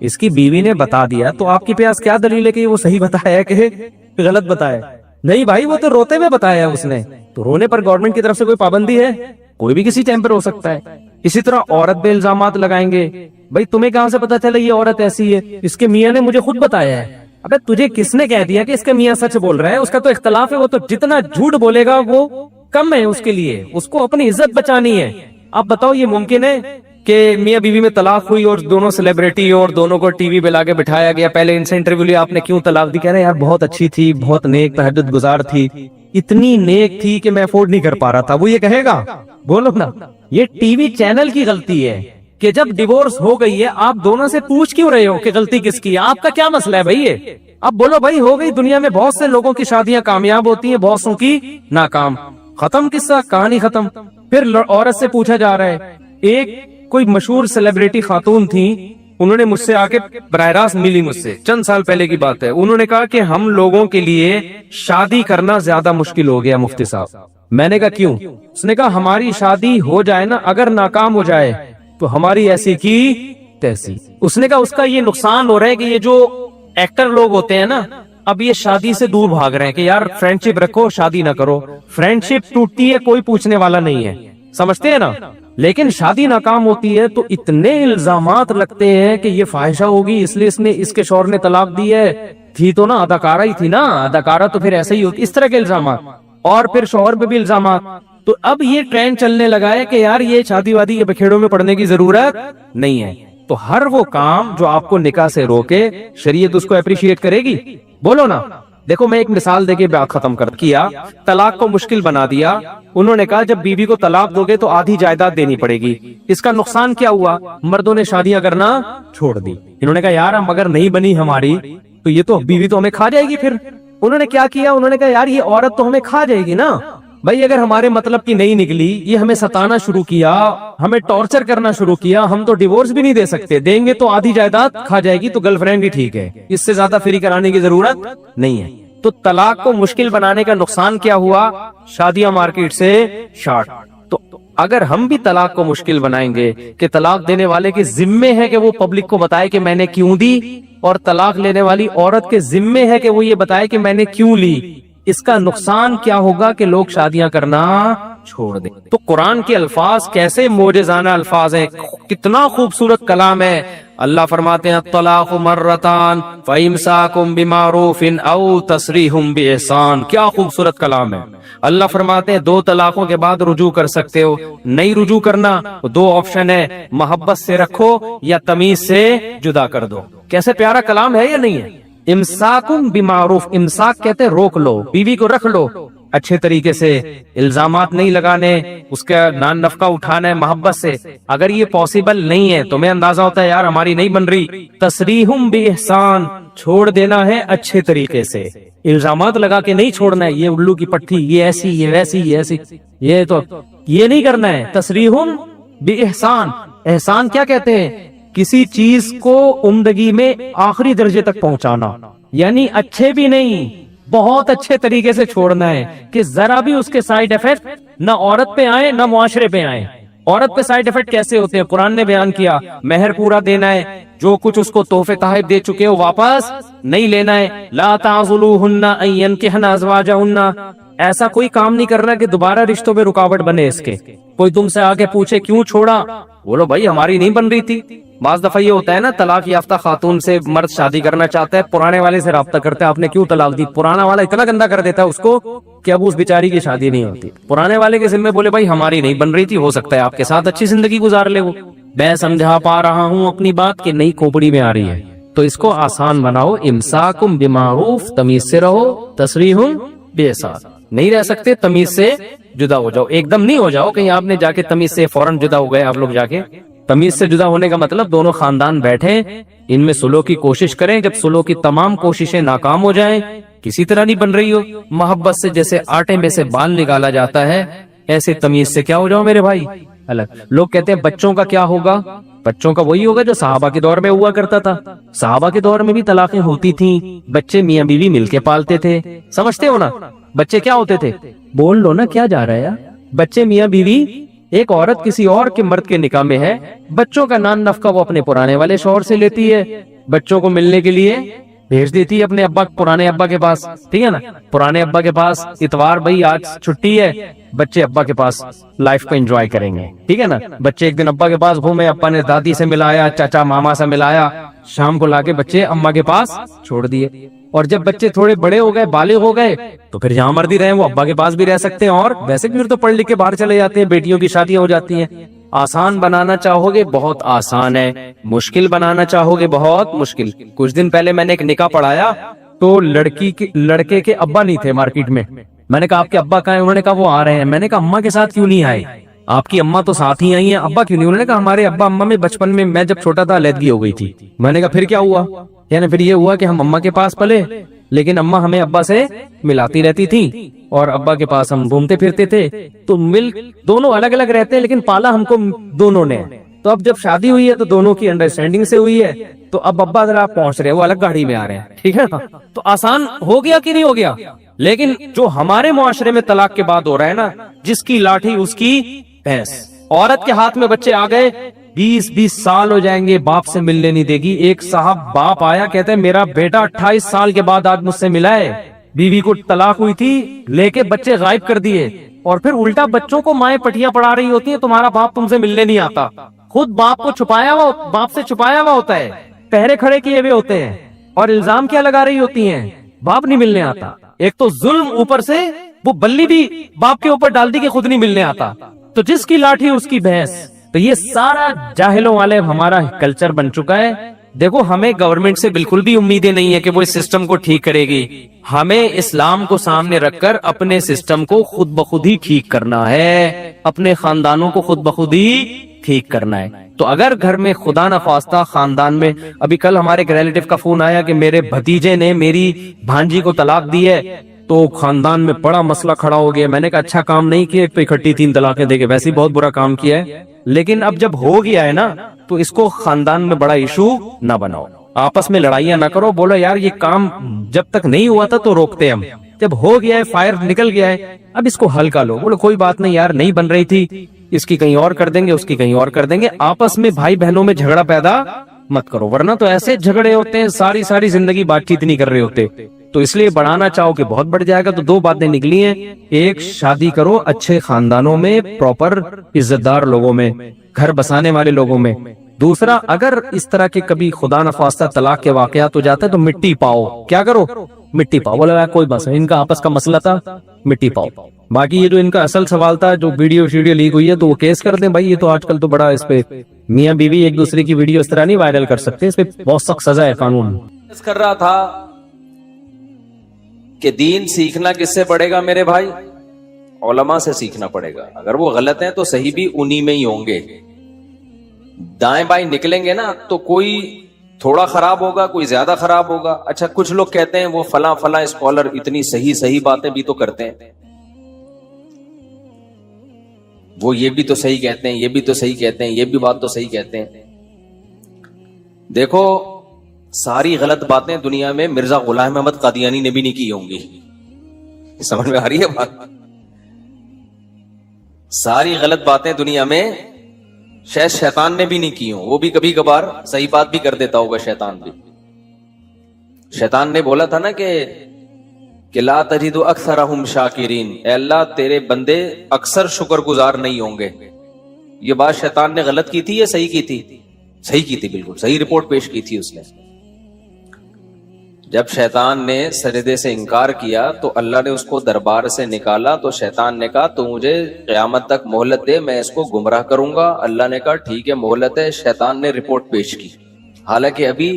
اس کی بیوی نے بتا دیا تو آپ کے پاس کیا دلیل ہے کہ وہ صحیح بتایا کہ غلط بتایا؟ نہیں بھائی، وہ تو روتے ہوئے بتایا اس نے، تو رونے پر گورنمنٹ کی طرف سے کوئی پابندی ہے؟ کوئی بھی کسی ٹائم پر ہو سکتا ہے۔ اسی طرح عورت پہ الزامات لگائیں گے، بھائی تمہیں کہاں سے پتا چلا یہ عورت ایسی ہے؟ اس کے میاں نے مجھے خود بتایا ہے۔ ابے تجھے کس نے کہہ دیا کہ اس کے میاں سچ بول رہا ہے؟ اس کا تو اختلاف ہے، وہ تو جتنا جھوٹ بولے گا وہ کم ہے اس کے لیے، اس کو اپنی عزت بچانی ہے۔ اب بتاؤ یہ ممکن ہے کہ میاں بیوی میں طلاق ہوئی اور دونوں سیلیبریٹی اور دونوں کو ٹی وی پہ لا کے بٹھایا گیا، پہلے ان سے انٹرویو لیا، آپ نے کیوں طلاق دی؟ کہہ رہے یار بہت اچھی تھی، بہت نیک تہجد گزار تھی، اتنی نیک تھی کہ میں افورڈ نہیں کر پا رہا تھا۔ وہ یہ کہے گا؟ بولو نا، یہ ٹی وی چینل کی غلطی ہے کہ جب ڈیورس ہو گئی ہے آپ دونوں سے پوچھ کیوں رہے ہو کہ غلطی کس کی ہے؟ آپ کا کیا مسئلہ ہے بھائی یہ؟ اب بولو بھائی ہو گئی، دنیا میں بہت سے لوگوں کی شادیاں کامیاب ہوتی ہیں، بہت سو کی ناکام، ختم قصہ، کہانی ختم۔ پھر عورت سے پوچھا جا رہا ہے، ایک کوئی مشہور سیلیبریٹی خاتون تھی، انہوں نے مجھ سے آ کے براہ راست ملی، مجھ سے چند سال پہلے کی بات ہے، انہوں نے کہا کہ ہم لوگوں کے لیے شادی کرنا زیادہ مشکل ہو گیا مفتی صاحب۔ میں نے کہا کیوں؟ اس نے کہا ہماری شادی ہو جائے نا، اگر ناکام ہو جائے تو ہماری ایسی کی تیسی۔ اس نے کہا اس کا یہ نقصان ہو رہا ہے کہ یہ جو ایکٹر لوگ ہوتے ہیں نا، اب یہ شادی سے دور بھاگ رہے ہیں کہ یار فرینڈشپ رکھو، شادی نہ کرو۔ فرینڈشپ ٹوٹتی ہے، کوئی پوچھنے والا نہیں ہے، سمجھتے ہیں نا؟ لیکن شادی ناکام ہوتی ہے تو اتنے الزامات لگتے ہیں کہ یہ فاحشہ ہوگی، اس لیے اس نے اس کے شوہر نے طلاق دی ہے، تھی تو نا اداکارہ ہی تھی نا، اداکارہ تو پھر ایسے ہی ہوتی، اس طرح کے الزامات، اور پھر شوہر پہ بھی الزامات۔ تو اب یہ ٹرینڈ چلنے لگا ہے کہ یار یہ شادی وادی کے بکھیڑوں میں پڑنے کی ضرورت نہیں ہے۔ تو ہر وہ کام جو آپ کو نکاح سے روکے، شریعت اس کو اپریشیٹ کرے گی؟ بولو نا۔ دیکھو میں ایک مثال دے کے بات ختم کیا، طلاق کو مشکل بنا دیا۔ انہوں نے کہا جب بیوی کو طلاق دو گے تو آدھی جائیداد دینی پڑے گی۔ اس کا نقصان کیا ہوا؟ مردوں نے شادیاں کرنا چھوڑ دی۔ انہوں نے کہا یار ہم اگر نہیں بنی ہماری تو یہ تو بیوی تو ہمیں کھا جائے گی۔ پھر انہوں نے کیا کیا؟ انہوں نے کہا یار یہ عورت تو ہمیں کھا جائے گی نا بھائی، اگر ہمارے مطلب کی نہیں نکلی، یہ ہمیں ستانا شروع کیا، ہمیں ٹارچر کرنا شروع کیا، ہم تو ڈیورس بھی نہیں دے سکتے، دیں گے تو آدھی جائیداد کھا جائے گی، تو گرل فرینڈ ہی ٹھیک ہے، اس سے زیادہ فری کرانے کی ضرورت نہیں ہے۔ تو طلاق کو مشکل بنانے کا نقصان کیا ہوا؟ شادیاں مارکیٹ سے شارٹ۔ تو اگر ہم بھی طلاق کو مشکل بنائیں گے کہ طلاق دینے والے کے ذمے ہے کہ وہ پبلک کو بتائے کہ میں نے کیوں دی، اور طلاق لینے والی عورت کے ذمے ہے کہ وہ یہ بتائے کہ میں نے کیوں لی، اس کا نقصان کیا ہوگا کہ لوگ شادیاں کرنا چھوڑ دیں۔ تو قرآن کے الفاظ کیسے معجزانہ الفاظ ہیں، کتنا خوبصورت کلام ہے۔ اللہ فرماتے ہیں الطلاق مرتان فامساکم بمعروف او تسریح باحسان، کیا خوبصورت کلام ہے۔ اللہ فرماتے ہیں 2 طلاقوں کے بعد رجوع کر سکتے ہو، نہیں رجوع کرنا تو 2 آپشن ہے، محبت سے رکھو یا تمیز سے جدا کر دو۔ کیسے پیارا کلام ہے یا نہیں ہے؟ امساکم بمعروف، امساک کہتے ہیں روک لو، بیوی کو رکھ لو اچھے طریقے سے، الزامات نہیں لگانے، اس کا نان نفقہ اٹھانا ہے محبت سے۔ اگر یہ پاسبل نہیں ہے تو میں اندازہ ہوتا ہے یار ہماری نہیں بن رہی، تسریحم باحسان، چھوڑ دینا ہے اچھے طریقے سے، الزامات لگا کے نہیں چھوڑنا ہے، یہ الو کی پٹھی، یہ ایسی، یہ ویسی، یہ ایسی، یہ تو یہ نہیں کرنا ہے۔ تسریحم باحسان، احسان کیا کہتے ہیں؟ کسی چیز کو عمدگی میں آخری درجے تک پہنچانا، یعنی اچھے بھی نہیں، بہت اچھے طریقے سے چھوڑنا ہے کہ ذرا بھی اس کے سائیڈ ایفیکٹ نہ عورت پہ آئے نہ معاشرے پہ آئے۔ عورت پہ سائیڈ ایفیکٹ کیسے ہوتے ہیں؟ قرآن نے بیان کیا، مہر پورا دینا ہے، جو کچھ اس کو تحفے تحائف دے چکے ہو واپس نہیں لینا ہے۔ لا تعضلوہن ان ینکحن ازواجہن، ایسا کوئی کام نہیں کرنا کہ دوبارہ رشتوں میں رکاوٹ بنے اس کے۔ کوئی تم سے آگے پوچھے کیوں چھوڑا، بولو بھائی ہماری نہیں بن رہی تھی۔ بعض دفعہ یہ ہوتا ہے نا، طلاق یافتہ خاتون سے مرد شادی کرنا چاہتا ہے، پرانے والے سے رابطہ کرتا ہے، آپ نے کیوں طلاق دی، پرانا والا اتنا گندا کر دیتا ہے اس کو کہ اب اس بیچاری کی شادی نہیں ہوتی۔ پرانے والے کے ذمہ بولے بھائی ہماری نہیں بن رہی تھی، ہو سکتا ہے آپ کے ساتھ اچھی زندگی گزار لے وہ۔ میں سمجھا پا رہا ہوں اپنی بات کہ نئی کھوپڑی میں آ رہی ہے، تو اس کو آسان بناؤ، امساکم بمعروف، تمیز سے رہو، تسریح باحسان، نہیں رہ سکتے تمیز سے جدا ہو جاؤ، ایک دم نہیں ہو جاؤ کہیں آپ نے جا کے تمیز سے فوراً جدا ہو گئے آپ لوگ جا کے۔ تمیز سے جدا ہونے کا مطلب دونوں خاندان بیٹھیں، ان میں صلح کی کوشش کریں، جب صلح کی تمام کوششیں ناکام ہو جائیں، کسی طرح نہیں بن رہی ہو، محبت سے جیسے آٹے میں سے بال نکالا جاتا ہے ایسے تمیز سے کیا ہو جاؤ میرے بھائی الگ۔ لوگ کہتے ہیں بچوں کا کیا ہوگا، بچوں کا وہی ہوگا جو صحابہ کے دور میں ہوا کرتا تھا۔ صحابہ کے دور میں بھی طلاقیں ہوتی تھیں، بچے میاں بیوی مل کے پالتے تھے، سمجھتے ہو نا؟ بچے کیا ہوتے تھے؟ بول لو نا کیا جا رہا ہے یار؟ بچے میاں بیوی ایک عورت کسی اور کے مرد کے نکاح میں ہے, بچوں کا نان نفقہ وہ اپنے پرانے والے شوہر سے لیتی ہے, بچوں کو ملنے کے لیے بھیج دیتی ہے اپنے ابا, پرانے ابا کے پاس, ٹھیک ہے نا, پرانے ابا کے پاس, اتوار بھائی آج چھٹی ہے, بچے ابا کے پاس لائف کو انجوائے کریں گے, ٹھیک ہے نا. بچے ایک دن ابا کے پاس گھومے, ابا نے دادی سے ملایا, چاچا ماما سے ملایا, شام کو لا کے بچے اما کے پاس چھوڑ دیے. اور جب بچے تھوڑے بڑے ہو گئے, بالغ ہو گئے, تو پھر جہاں مرضی رہے وہ ابا کے پاس بھی رہ سکتے ہیں, اور ویسے بھی پھر تو پڑھ لکھ کے باہر چلے جاتے ہیں, بیٹیوں کی شادیاں ہو جاتی ہیں. آسان بنانا چاہو گے بہت آسان ہے, مشکل بنانا چاہو گے بہت مشکل. کچھ دن پہلے میں نے ایک نکاح پڑھایا تو لڑکے کے ابا نہیں تھے مارکیٹ میں. میں نے کہا آپ کے ابا کہاں ہیں؟ انہوں نے کہا وہ آ رہے ہیں. میں نے کہا اماں کے ساتھ کیوں نہیں آئے؟ آپ کی اماں تو ساتھ ہی آئی ہیں, ابا کیوں نہیں؟ انہوں نے کہا ہمارے ابا اماں میں بچپن میں میں جب چھوٹا تھا علیحدگی ہو گئی تھی. میں نے کہا پھر کیا ہوا؟ یعنی پھر یہ ہوا کہ ہم اماں کے پاس پلے, لیکن اماں ہمیں ابا سے ملاتی رہتی تھی اور ابا کے پاس ہم گھومتے پھرتے تھے. تو دونوں الگ الگ رہتے ہیں لیکن پالا ہم کو دونوں نے. تو اب جب شادی ہوئی ہے تو دونوں کی انڈرسٹینڈنگ سے ہوئی ہے, تو اب ابا ذرا آپ پہنچ رہے ہیں, وہ الگ گاڑی میں آ رہے ہیں, ٹھیک ہے نا. تو آسان ہو گیا کہ نہیں ہو گیا؟ لیکن جو ہمارے معاشرے میں طلاق کے بعد ہو رہا ہے نا, جس کی لاٹھی اس کی بھینس. عورت کے ہاتھ میں بچے آ گئے, 20 سال ہو جائیں گے, باپ سے ملنے نہیں دے گی. ایک صاحب باپ آیا, کہتے ہیں میرا بیٹا 28 سال کے بعد آج مجھ سے ملا ہے, بیوی کو طلاق ہوئی تھی, لے کے بچے غائب کر دیے. اور پھر الٹا بچوں کو مائیں پٹیاں پڑھا رہی ہوتی ہیں, تمہارا باپ تم سے ملنے نہیں آتا. خود باپ کو باپ سے چھپایا ہوا ہوتا ہے, پہرے کھڑے کیے ہوئے ہوتے ہیں, اور الزام کیا لگا رہی ہوتی ہیں؟ باپ نہیں ملنے آتا. ایک تو ظلم, اوپر سے وہ بلی بھی باپ کے اوپر ڈال دی کہ خود نہیں ملنے آتا. تو جس کی لاٹھی اس کی بھینس. تو یہ سارا جاہلوں والے ہمارا کلچر بن چکا ہے. دیکھو ہمیں گورنمنٹ سے بالکل بھی امیدیں نہیں ہے کہ وہ اس سسٹم کو ٹھیک کرے گی. ہمیں اسلام کو سامنے رکھ کر اپنے سسٹم کو خود بخود ہی ٹھیک کرنا ہے, اپنے خاندانوں کو خود بخود ہی ٹھیک کرنا ہے. تو اگر گھر میں خدا نخواستہ خاندان میں, ابھی کل ہمارے ایک ریلیٹیو کا فون آیا کہ میرے بھتیجے نے میری بھانجی کو طلاق دی ہے, تو خاندان میں بڑا مسئلہ کھڑا ہو گیا. میں نے کہا اچھا کام نہیں کیا, ایک تو اکٹھی 3 طلاقیں دے کے, ویسے ہی بہت برا کام کیا ہے. لیکن اب جب ہو گیا ہے نا, تو اس کو خاندان میں بڑا ایشو نہ بناؤ, آپس میں لڑائیاں نہ کرو. بولو یار یہ کام جب تک نہیں ہوا تھا تو روکتے ہم, جب ہو گیا ہے, فائر نکل گیا ہے, اب اس کو ہلکا لو. بولو کوئی بات نہیں یار, نہیں بن رہی تھی, اس کی کہیں اور کر دیں گے, اس کی کہیں اور کر دیں گے. آپس میں بھائی بہنوں میں جھگڑا پیدا مت کرو, ورنہ تو ایسے جھگڑے ہوتے ہیں, ساری زندگی بات چیت نہیں کر رہے ہوتے. تو اس لیے بڑھانا چاہو کہ بہت بڑھ جائے گا. تو 2 باتیں نکلی ہیں, ایک شادی کرو اچھے خاندانوں میں, پراپر عزت دار لوگوں میں, گھر بسانے والے لوگوں میں. دوسرا, اگر اس طرح کے کبھی خدا نخواستہ طلاق کے واقعات ہو جاتے ہیں تو مٹی پاؤ. کیا کرو؟ مٹی پاؤ. بولا کوئی بس ان کا آپس کا مسئلہ تھا, مٹی پاؤ. باقی یہ جو ان کا اصل سوال تھا, جو ویڈیو لیک ہوئی ہے, تو وہ کیس کر دیں بھائی. یہ تو آج کل تو بڑا اس پہ میاں بیوی ایک دوسرے کی ویڈیو اس طرح نہیں وائرل کر سکتے, اس پہ بہت سخت سزا ہے قانون. کر رہا تھا کہ دین سیکھنا کس سے پڑے گا میرے بھائی؟ علماء سے سیکھنا پڑے گا. اگر وہ غلط ہیں تو صحیح بھی انہی میں ہی ہوں گے. دائیں بائیں نکلیں گے نا, تو کوئی تھوڑا خراب ہوگا, کوئی زیادہ خراب ہوگا. اچھا کچھ لوگ کہتے ہیں وہ فلاں اسکالر اتنی صحیح باتیں بھی تو کرتے ہیں, وہ یہ بھی تو صحیح کہتے ہیں, یہ بھی تو صحیح کہتے ہیں, یہ بھی بات تو صحیح کہتے ہیں. دیکھو ساری غلط باتیں دنیا میں مرزا غلام احمد قادیانی نے بھی نہیں کی ہوں گی. سمجھ میں آ رہی ہے بات؟ ساری غلط باتیں دنیا میں شاید شیطان نے بھی نہیں کی ہوں, وہ بھی کبھی کبھار صحیح بات بھی کر دیتا ہوگا شیطان بھی. شیطان نے بولا تھا نا کہ لا تجد اکثرہم شاکرین, اے اللہ تیرے بندے اکثر شکر گزار نہیں ہوں گے. یہ بات شیطان نے غلط کی تھی یا صحیح کی تھی؟ صحیح کی تھی, بالکل صحیح رپورٹ پیش کی تھی اس نے. جب شیطان نے سجدے سے انکار کیا تو اللہ نے اس کو دربار سے نکالا. تو شیطان نے کہا تو مجھے قیامت تک مہلت دے, میں اس کو گمراہ کروں گا. اللہ نے کہا ٹھیک ہے مہلت ہے. شیطان نے رپورٹ پیش کی, حالانکہ ابھی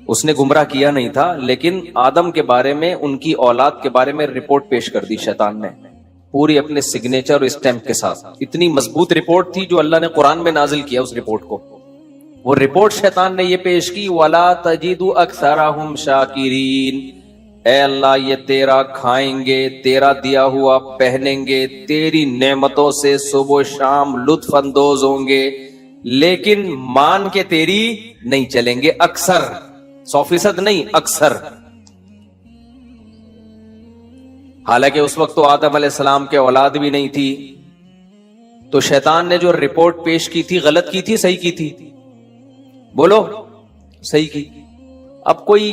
اس نے گمراہ کیا نہیں تھا, لیکن آدم کے بارے میں, ان کی اولاد کے بارے میں رپورٹ پیش کر دی شیطان نے, پوری اپنے سگنیچر اور اسٹیمپ کے ساتھ. اتنی مضبوط رپورٹ تھی جو اللہ نے قرآن میں نازل کیا. اس رپورٹ کو, وہ رپورٹ شیطان نے یہ پیش کی, وَلَا تَجِدُ أَكْثَرَهُمْ شَاكِرِينَ, اے اللہ یہ تیرا کھائیں گے, تیرا دیا ہوا پہنیں گے, تیری نعمتوں سے صبح و شام لطف اندوز ہوں گے, لیکن مان کے تیری نہیں چلیں گے. اکثر, 100% نہیں, اکثر. حالانکہ اس وقت تو آدم علیہ السلام کے اولاد بھی نہیں تھی, تو شیطان نے جو رپورٹ پیش کی تھی غلط کی تھی صحیح کی تھی؟ بولو صحیح کی. اب کوئی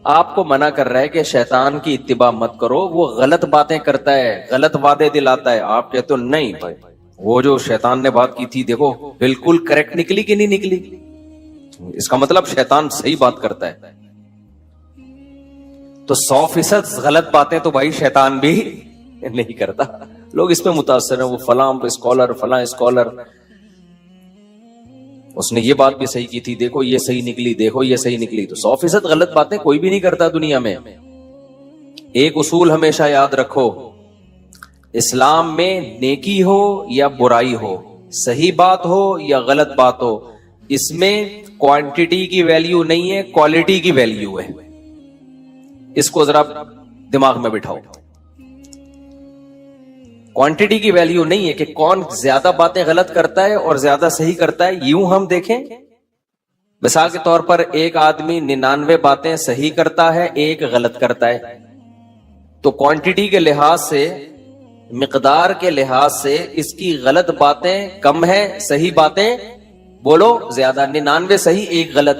آپ کو منع کر رہا ہے کہ شیطان کی اتباع مت کرو، وہ غلط باتیں کرتا ہے، غلط وعدے دلاتا ہے، آپ کہتے ہو نہیں بھائی وہ جو شیطان نے بات کی تھی دیکھو بالکل کریکٹ نکلی کہ نہیں نکلی، اس کا مطلب شیطان صحیح بات کرتا ہے. تو 100% غلط باتیں تو بھائی شیطان بھی نہیں کرتا. لوگ اس پہ متاثر ہیں، وہ فلاں اسکالر فلاں اسکالر اس نے یہ بات بھی صحیح کی تھی، دیکھو یہ صحیح نکلی، دیکھو یہ صحیح نکلی. تو 100% غلط باتیں کوئی بھی نہیں کرتا دنیا میں. ایک اصول ہمیشہ یاد رکھو، اسلام میں نیکی ہو یا برائی ہو، صحیح بات ہو یا غلط بات ہو، اس میں کوانٹٹی کی ویلیو نہیں ہے، کوالٹی کی ویلیو ہے. اس کو ذرا دماغ میں بٹھاؤ. کوانٹٹی کی ویلیو نہیں ہے کہ کون زیادہ باتیں غلط کرتا ہے اور زیادہ صحیح کرتا ہے. یوں ہم دیکھیں مثال کے طور پر ایک آدمی 99 باتیں صحیح کرتا ہے، ایک غلط کرتا ہے، تو کوانٹٹی کے لحاظ سے، مقدار کے لحاظ سے اس کی غلط باتیں کم ہے، صحیح باتیں بولو زیادہ. 99 صحیح ایک غلط.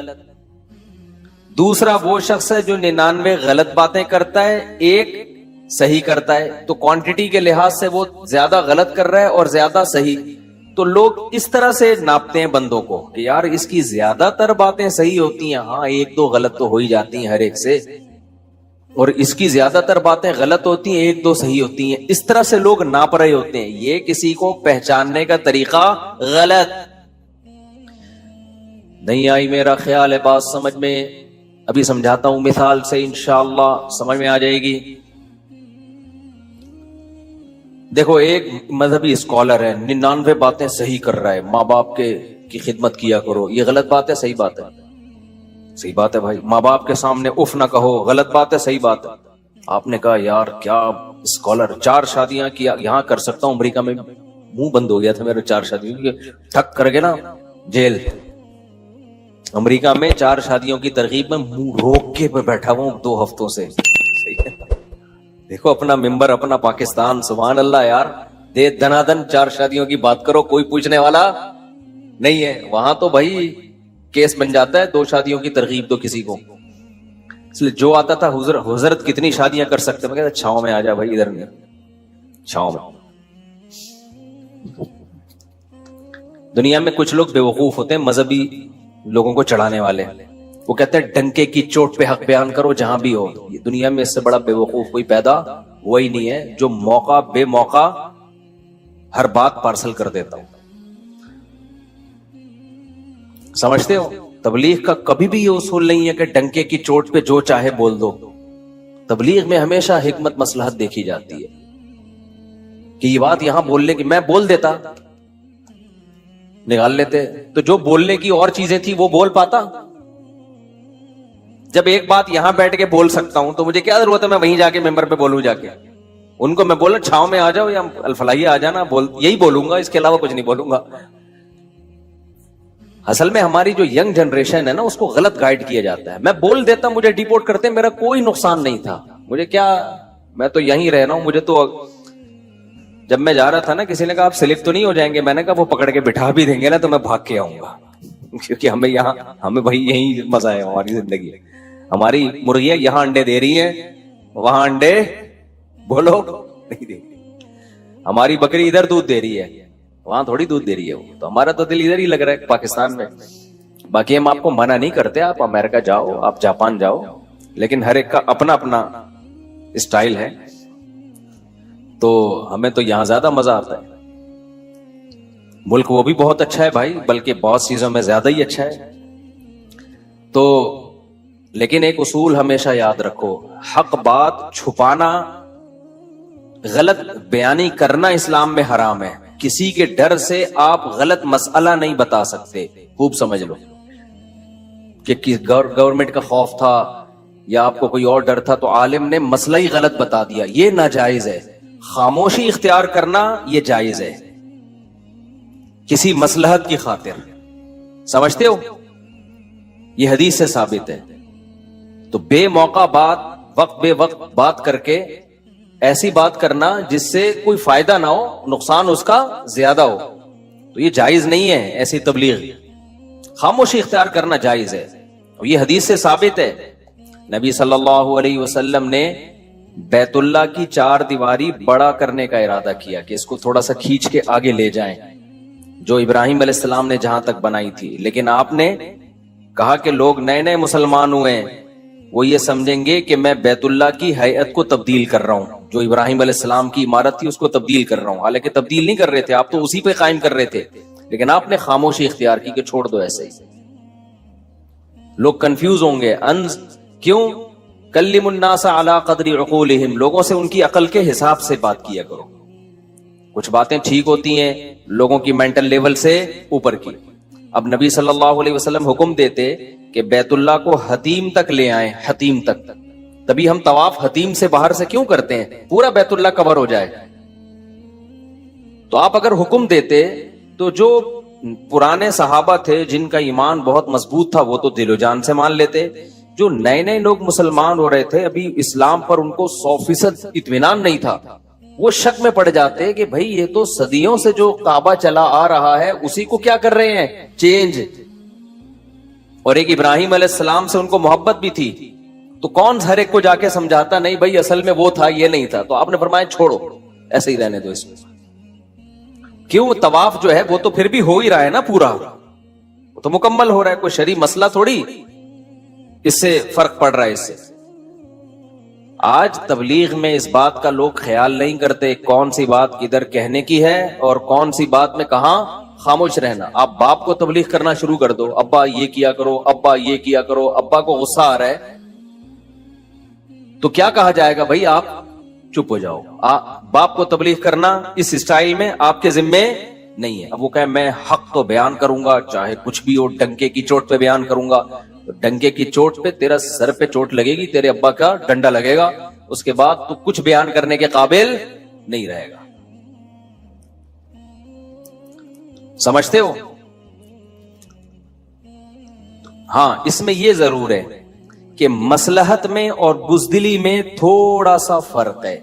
دوسرا وہ شخص ہے جو 99 غلط باتیں کرتا ہے، ایک صحیح کرتا ہے، تو کوانٹٹی کے لحاظ سے وہ زیادہ غلط کر رہا ہے اور زیادہ صحیح. تو لوگ اس طرح سے ناپتے ہیں بندوں کو کہ یار اس کی زیادہ تر باتیں صحیح ہوتی ہیں، ہاں ایک دو غلط تو ہو ہی جاتی ہیں ہر ایک سے، اور اس کی زیادہ تر باتیں غلط ہوتی ہیں، ایک دو صحیح ہوتی ہیں. اس طرح سے لوگ ناپ رہے ہوتے ہیں. یہ کسی کو پہچاننے کا طریقہ غلط. نہیں آئی میرا خیال ہے بات سمجھ میں؟ ابھی سمجھاتا ہوں مثال سے، انشاءاللہ سمجھ میں آ جائے گی. دیکھو ایک مذہبی اسکالر ہے، 99 باتیں صحیح کر رہا ہے، ماں باپ کی خدمت کیا کرو، یہ غلط بات ہے صحیح بات ہے؟ صحیح بات ہے بھائی. ماں باپ کے سامنے اف نہ کہو، غلط بات ہے صحیح بات ہے؟ آپ نے کہا یار کیا اسکالر، 4 شادیاں کیا، یہاں کر سکتا ہوں، امریکہ میں منہ بند ہو گیا تھا میرے 4 شادیوں، ٹھک کر کے نا جیل. امریکہ میں 4 شادیوں کی ترغیب میں منہ روک کے بیٹھا ہوں 2 ہفتوں سے. دیکھو اپنا ممبر، اپنا پاکستان، سبحان اللہ یار، دے دنادن 4 شادیوں کی بات کرو، کوئی پوچھنے والا نہیں ہے. وہاں تو بھائی کیس بن جاتا ہے 2 شادیوں کی ترغیب تو کسی کو. اس لیے جو آتا تھا حضرت کتنی شادیاں کر سکتے، میں کہتا چھاؤں میں آ جا بھائی، ادھر نہیں، چھاؤں میں. دنیا میں کچھ لوگ بیوقوف ہوتے ہیں، مذہبی لوگوں کو چڑھانے والے، وہ کہتے ہیں ڈنکے کی چوٹ پہ حق بیان کرو جہاں بھی ہو. یہ دنیا میں اس سے بڑا بیوقوف کوئی پیدا وہی نہیں ہے جو موقع بے موقع ہر بات پارسل کر دیتا ہوں. سمجھتے ہو؟ تبلیغ کا کبھی بھی یہ اصول نہیں ہے کہ ڈنکے کی چوٹ پہ جو چاہے بول دو. تبلیغ میں ہمیشہ حکمت مصلحت دیکھی جاتی ہے کہ یہ بات یہاں بولنے کی، میں بول دیتا نکال لیتے، تو جو بولنے کی اور چیزیں تھی وہ بول پاتا. جب ایک بات یہاں بیٹھ کے بول سکتا ہوں تو مجھے کیا ضرورت ہے میں وہیں جا کے ممبر پہ بولوں. جا کے ان کو میں بولنا چھاؤں میں آ جاؤ یا الفلاحیہ آ جانا، یہی بولوں گا، اس کے علاوہ کچھ نہیں بولوں گا. اصل میں ہماری جو ینگ جنریشن ہے نا، اس کو غلط گائیڈ کیا جاتا ہے. میں بول دیتا، مجھے ڈیپورٹ کرتے، میرا کوئی نقصان نہیں تھا، مجھے کیا، میں تو یہیں رہ رہا ہوں. مجھے تو جب میں جا رہا تھا نا، کسی نے کہا آپ سلپ تو نہیں ہو جائیں گے، میں نے کہا وہ پکڑ کے بٹھا بھی دیں گے نا تو میں بھاگ کے آؤں گا، کیونکہ ہمیں بھائی یہی مزہ ہے ہماری زندگی. ہماری مرغیاں یہاں انڈے دے رہی ہیں، وہاں انڈے بولو نہیں دے رہی. ہماری بکری ادھر دودھ دے رہی ہے، وہاں تھوڑی دودھ دے رہی ہے. تو ہمارا تو دل ادھر ہی لگ رہا ہے پاکستان میں. باقی ہم آپ کو منع نہیں کرتے، آپ امریکہ جاؤ، آپ جاپان جاؤ، لیکن ہر ایک کا اپنا اپنا اسٹائل ہے. تو ہمیں تو یہاں زیادہ مزہ آتا ہے. ملک وہ بھی بہت اچھا ہے بھائی، بلکہ بہت چیزوں میں زیادہ ہی اچھا ہے. تو لیکن ایک اصول ہمیشہ یاد رکھو، حق بات چھپانا، غلط بیانی کرنا اسلام میں حرام ہے. کسی کے ڈر سے آپ غلط مسئلہ نہیں بتا سکتے. خوب سمجھ لو کہ گورنمنٹ کا خوف تھا یا آپ کو کوئی اور ڈر تھا تو عالم نے مسئلہ ہی غلط بتا دیا، یہ ناجائز ہے. خاموشی اختیار کرنا یہ جائز ہے کسی مصلحت کی خاطر. سمجھتے ہو؟ یہ حدیث سے ثابت ہے. تو بے موقع بات، وقت بے وقت بات کر کے ایسی بات کرنا جس سے کوئی فائدہ نہ ہو, نقصان اس کا زیادہ ہو, تو یہ جائز نہیں ہے. ایسی تبلیغ, خاموشی اختیار کرنا جائز ہے. اور یہ حدیث سے ثابت ہے. نبی صلی اللہ علیہ وسلم نے بیت اللہ کی 4 دیواری بڑا کرنے کا ارادہ کیا کہ اس کو تھوڑا سا کھینچ کے آگے لے جائیں, جو ابراہیم علیہ السلام نے جہاں تک بنائی تھی. لیکن آپ نے کہا کہ لوگ نئے نئے مسلمان ہوئے ہیں, وہ یہ سمجھیں گے کہ میں بیت اللہ کی ہیئت کو تبدیل کر رہا ہوں, جو ابراہیم علیہ السلام کی عمارت تھی اس کو تبدیل کر رہا ہوں. حالانکہ تبدیل نہیں کر رہے تھے, آپ تو اسی پہ قائم کر رہے تھے, لیکن آپ نے خاموشی اختیار کی کہ چھوڑ دو ایسے ہی. لوگ کنفیوز ہوں گے. کیوں؟ کلم الناس علی قدر عقولہم, لوگوں سے ان کی عقل کے حساب سے بات کیا کرو. کچھ باتیں ٹھیک ہوتی ہیں لوگوں کی مینٹل لیول سے اوپر کی. اب نبی صلی اللہ علیہ وسلم حکم دیتے کہ بیت اللہ کو حتیم تک لے آئیں, حتیم تک. تبھی ہم طواف حتیم سے باہر سے کیوں کرتے ہیں؟ پورا بیت اللہ کور ہو جائے. تو آپ اگر حکم دیتے تو جو پرانے صحابہ تھے جن کا ایمان بہت مضبوط تھا وہ تو دل و جان سے مان لیتے. جو نئے نئے لوگ مسلمان ہو رہے تھے, ابھی اسلام پر ان کو 100% اطمینان نہیں تھا, وہ شک میں پڑ جاتے کہ بھئی یہ تو صدیوں سے جو کعبہ چلا آ رہا ہے اسی کو کیا کر رہے ہیں چینج. اور ایک ابراہیم علیہ السلام سے ان کو محبت بھی تھی, تو کون ہر ایک کو جا کے سمجھاتا نہیں بھئی اصل میں وہ تھا یہ نہیں تھا. تو آپ نے فرمایا چھوڑو, ایسے ہی رہنے دو اس میں. کیوں؟ طواف جو ہے وہ تو پھر بھی ہو ہی رہا ہے نا, پورا وہ تو مکمل ہو رہا ہے, کوئی شرعی مسئلہ تھوڑی اس سے فرق پڑ رہا ہے. اس سے آج تبلیغ میں اس بات کا لوگ خیال نہیں کرتے کون سی بات کدھر کہنے کی ہے اور کون سی بات میں کہاں خاموش رہنا. آپ باپ کو تبلیغ کرنا شروع کر دو, ابا یہ کیا کرو, ابا یہ کیا کرو, ابا کو غصہ آ رہا ہے تو کیا کہا جائے گا؟ بھائی آپ چپ ہو جاؤ. باپ کو تبلیغ کرنا اس اسٹائل میں آپ کے ذمے نہیں ہے. اب وہ کہے میں حق تو بیان کروں گا چاہے کچھ بھی ہو, ڈنکے کی چوٹ پہ بیان کروں گا. ڈنکے کی چوٹ پہ تیرا سر پہ چوٹ لگے گی, تیرے ابا کا ڈنڈا لگے گا, اس کے بعد تو کچھ بیان کرنے کے قابل نہیں رہے گا. سمجھتے ہو؟ ہاں, اس میں یہ ضرور ہے کہ مصلحت میں اور بزدلی میں تھوڑا سا فرق ہے.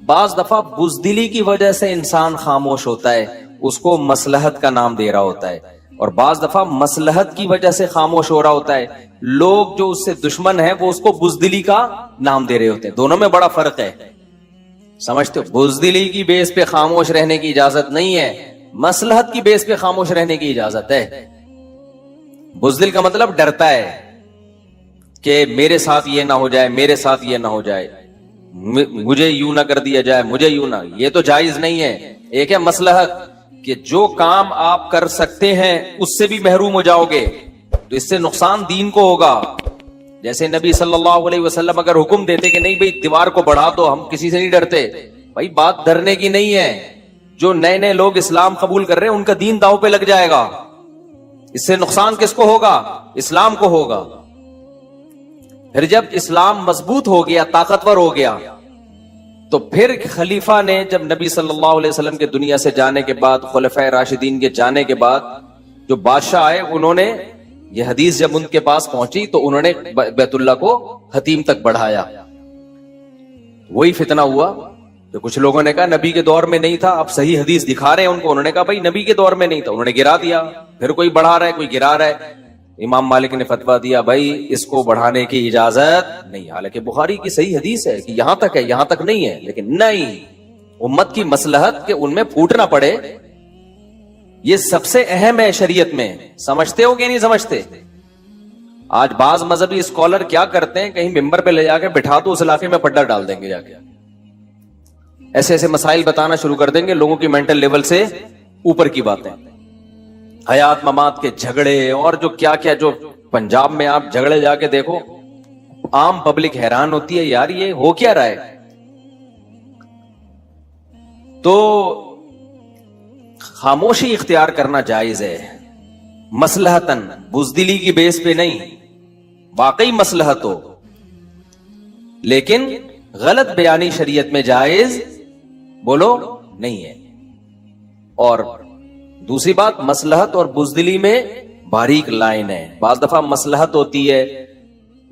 بعض دفعہ بزدلی کی وجہ سے انسان خاموش ہوتا ہے, اس کو مصلحت کا نام دے رہا ہوتا ہے, اور بعض دفعہ مصلحت کی وجہ سے خاموش ہو رہا ہوتا ہے. لوگ جو اس سے دشمن ہیں وہ اس کو بزدلی کا نام دے رہے ہوتے ہیں. دونوں میں بڑا فرق ہے, سمجھتے ہو؟ بزدلی کی بیس پہ خاموش رہنے کی اجازت نہیں ہے, مصلحت کی بیس پہ خاموش رہنے کی اجازت ہے. بزدل کا مطلب ڈرتا ہے کہ میرے ساتھ یہ نہ ہو جائے, میرے ساتھ یہ نہ ہو جائے, مجھے یوں نہ کر دیا جائے, مجھے یوں نہ. یہ تو جائز نہیں ہے. ایک ہے مصلحت کہ جو کام آپ کر سکتے ہیں اس سے بھی محروم ہو جاؤ گے تو اس سے نقصان دین کو ہوگا. جیسے نبی صلی اللہ علیہ وسلم اگر حکم دیتے کہ نہیں بھئی دیوار کو بڑھا دو, ہم کسی سے نہیں ڈرتے. بھائی بات ڈرنے کی نہیں ہے. جو نئے نئے لوگ اسلام قبول کر رہے ہیں ان کا دین داؤ پہ لگ جائے گا, اس سے نقصان کس کو ہوگا؟ اسلام کو ہوگا. پھر جب اسلام مضبوط ہو گیا, طاقتور ہو گیا, تو پھر خلیفہ نے جب نبی صلی اللہ علیہ وسلم کے دنیا سے جانے کے بعد, خلفائے راشدین کے جانے کے بعد, جو بادشاہ آئے انہوں نے یہ حدیث جب ان کے پاس پہنچی تو انہوں نے بیت اللہ کو حتیم تک بڑھایا. وہی فتنہ ہوا تو کچھ لوگوں نے کہا نبی کے دور میں نہیں تھا, اب صحیح حدیث دکھا رہے ہیں ان کو. انہوں نے کہا بھائی نبی کے دور میں نہیں تھا, انہوں نے گرا دیا. پھر کوئی بڑھا رہا ہے, کوئی گرا رہا ہے. امام مالک نے فتویٰ دیا بھائی اس کو بڑھانے کی اجازت نہیں. حالانکہ بخاری کی صحیح حدیث ہے کہ یہاں تک ہے, یہاں تک نہیں ہے. لیکن نہیں, امت کی مصلحت کہ ان میں پھوٹ نہ پڑے, یہ سب سے اہم ہے شریعت میں. سمجھتے ہو کہ نہیں سمجھتے؟ آج بعض مذہبی اسکالر کیا کرتے ہیں, کہیں ممبر پہ لے جا کے بٹھا دو, اس علاقے میں پڈا ڈال دیں گے, جا کے ایسے ایسے مسائل بتانا شروع کر دیں گے, لوگوں کی مینٹل لیول سے اوپر کی باتیں, حیات ممات کے جھگڑے اور جو کیا کیا. جو پنجاب میں آپ جھگڑے جا کے دیکھو, عام پبلک حیران ہوتی ہے یار یہ ہو کیا رہا ہے. تو خاموشی اختیار کرنا جائز ہے, مصلحتاً, بزدلی کی بیس پہ نہیں. واقعی مصلحت ہو لیکن غلط بیانی شریعت میں جائز بولو نہیں ہے. اور دوسری بات, مصلحت اور بزدلی میں باریک لائن ہے. بعض دفعہ مصلحت ہوتی ہے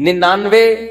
99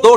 2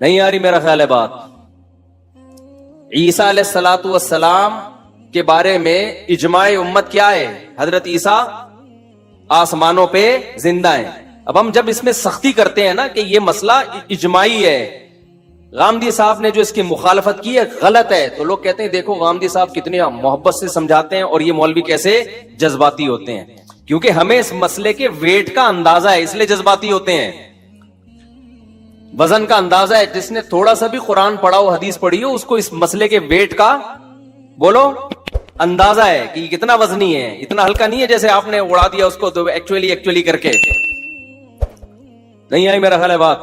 نہیں آ رہی میرا خیال ہے بات. عیسیٰ علیہ الصلوۃ والسلام کے بارے میں اجماع امت کیا ہے؟ حضرت عیسیٰ آسمانوں پہ زندہ ہیں. اب ہم جب اس میں سختی کرتے ہیں نا کہ یہ مسئلہ اجماعی ہے، غامدی صاحب نے جو اس کی مخالفت کی ہے غلط ہے، تو لوگ کہتے ہیں دیکھو غامدی صاحب کتنی محبت سے سمجھاتے ہیں اور یہ مولوی کیسے جذباتی ہوتے ہیں. کیونکہ ہمیں اس مسئلے کے ویٹ کا اندازہ ہے، اس لیے جذباتی ہوتے ہیں. وزن کا اندازہ ہے. جس نے تھوڑا سا بھی قرآن پڑھا ہو، حدیث پڑھی ہو، اس کو اس مسئلے کے ویٹ کا بولو اندازہ ہے کہ یہ کتنا وزنی ہے. اتنا ہلکا نہیں ہے جیسے آپ نے اڑا دیا اس کو ایکچولی کر کے. نہیں آئی میرا خیال ہے بات.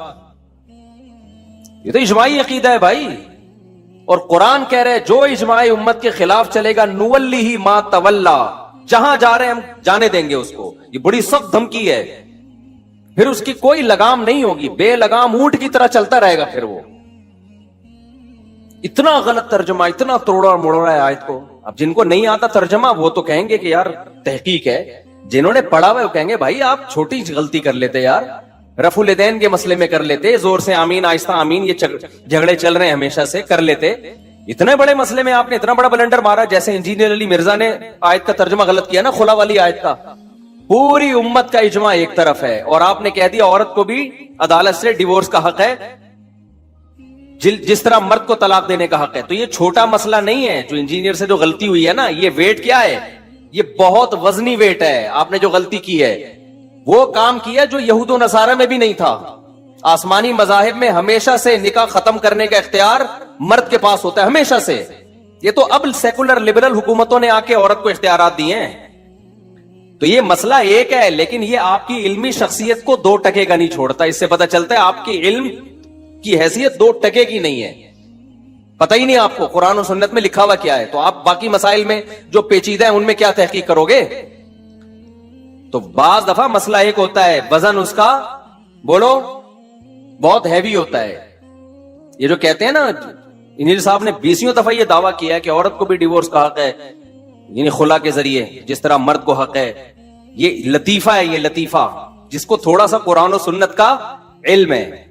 یہ تو اجماعی عقیدہ ہے بھائی، اور قرآن کہہ رہے جو اجماع امت کے خلاف چلے گا نولیہ ما تولا، جہاں جا رہے ہیں ہم جانے دیں گے اس کو. یہ بڑی سخت دھمکی ہے. پھر اس کی کوئی لگام نہیں ہوگی، بے لگام اونٹ کی طرح چلتا رہے گا. پھر وہ اتنا غلط ترجمہ، اتنا توڑا موڑا ہے آیت کو. اب جن کو نہیں آتا ترجمہ وہ تو کہیں گے کہ یار تحقیق ہے. جنہوں نے پڑھا ہوا وہ کہیں گے بھائی آپ چھوٹی غلطی کر لیتے یار، رفع الیدین کے مسئلے میں کر لیتے، زور سے آمین آہستہ آمین، یہ جھگڑے چل رہے ہیں ہمیشہ سے، کر لیتے. اتنے بڑے مسئلے میں آپ نے اتنا بڑا بلنڈر مارا. جیسے انجینئر علی مرزا نے آیت کا ترجمہ غلط کیا نا، خلا والی آیت کا. پوری امت کا اجماع ایک طرف ہے اور آپ نے کہہ دیا عورت کو بھی عدالت سے ڈیورس کا حق ہے جس طرح مرد کو طلاق دینے کا حق ہے. تو یہ چھوٹا مسئلہ نہیں ہے. جو انجینئر سے جو غلطی ہوئی ہے نا، یہ ویٹ کیا ہے؟ یہ بہت وزنی ویٹ ہے. آپ نے جو غلطی کی ہے وہ کام کیا جو یہود و نصارہ میں بھی نہیں تھا. آسمانی مذاہب میں ہمیشہ سے نکاح ختم کرنے کا اختیار مرد کے پاس ہوتا ہے، ہمیشہ سے. یہ تو اب سیکولر لبرل حکومتوں نے آ کے عورت کو اختیارات دیے ہیں. تو یہ مسئلہ ایک ہے، لیکن یہ آپ کی علمی شخصیت کو 2% کا نہیں چھوڑتا. اس سے پتہ چلتا ہے آپ کی علم کی حیثیت 2% کی نہیں ہے. پتہ ہی نہیں آپ کو قرآن و سنت میں لکھا ہوا کیا ہے. تو آپ باقی مسائل میں جو پیچیدہ ہیں ان میں کیا تحقیق کرو گے؟ تو بعض دفعہ مسئلہ ایک ہوتا ہے، وزن اس کا بولو بہت ہیوی ہوتا ہے. یہ جو کہتے ہیں نا، انجینئر صاحب نے 20 دفعہ یہ دعویٰ کیا ہے کہ عورت کو بھی ڈیورس کا حق ہے، یعنی خلا کے ذریعے جس طرح مرد کو حق ہے. یہ لطیفہ ہے، یہ لطیفہ جس کو تھوڑا سا قرآن و سنت کا علم ہے.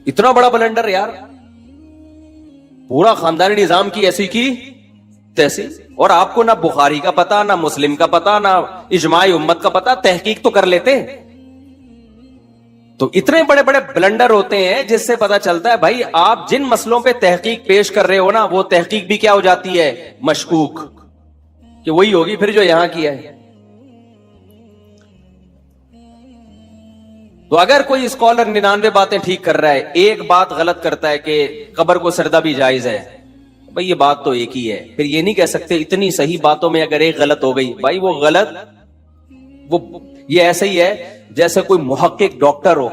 اتنا بڑا بلنڈر یار، پورا خاندانی نظام کی ایسی کی تیسی، اور آپ کو نہ بخاری کا پتا، نہ مسلم کا پتا، نہ اجماع امت کا پتا. تحقیق تو کر لیتے. تو اتنے بڑے بڑے بلنڈر ہوتے ہیں جس سے پتا چلتا ہے بھائی آپ جن مسئلوں پہ تحقیق پیش کر رہے ہو نا، وہ تحقیق بھی کیا ہو جاتی ہے؟ مشکوک، کہ وہی ہوگی پھر جو یہاں کی ہے. تو اگر کوئی اسکالر 99 باتیں ٹھیک کر رہا ہے، ایک بات غلط کرتا ہے کہ قبر کو سردہ بھی جائز ہے، بھائی یہ بات تو ایک ہی ہے. پھر یہ نہیں کہہ سکتے اتنی صحیح باتوں میں اگر ایک غلط ہو گئی. بھائی وہ غلط، وہ یہ ایسے ہی ہے جیسے کوئی محقق ڈاکٹر ہو،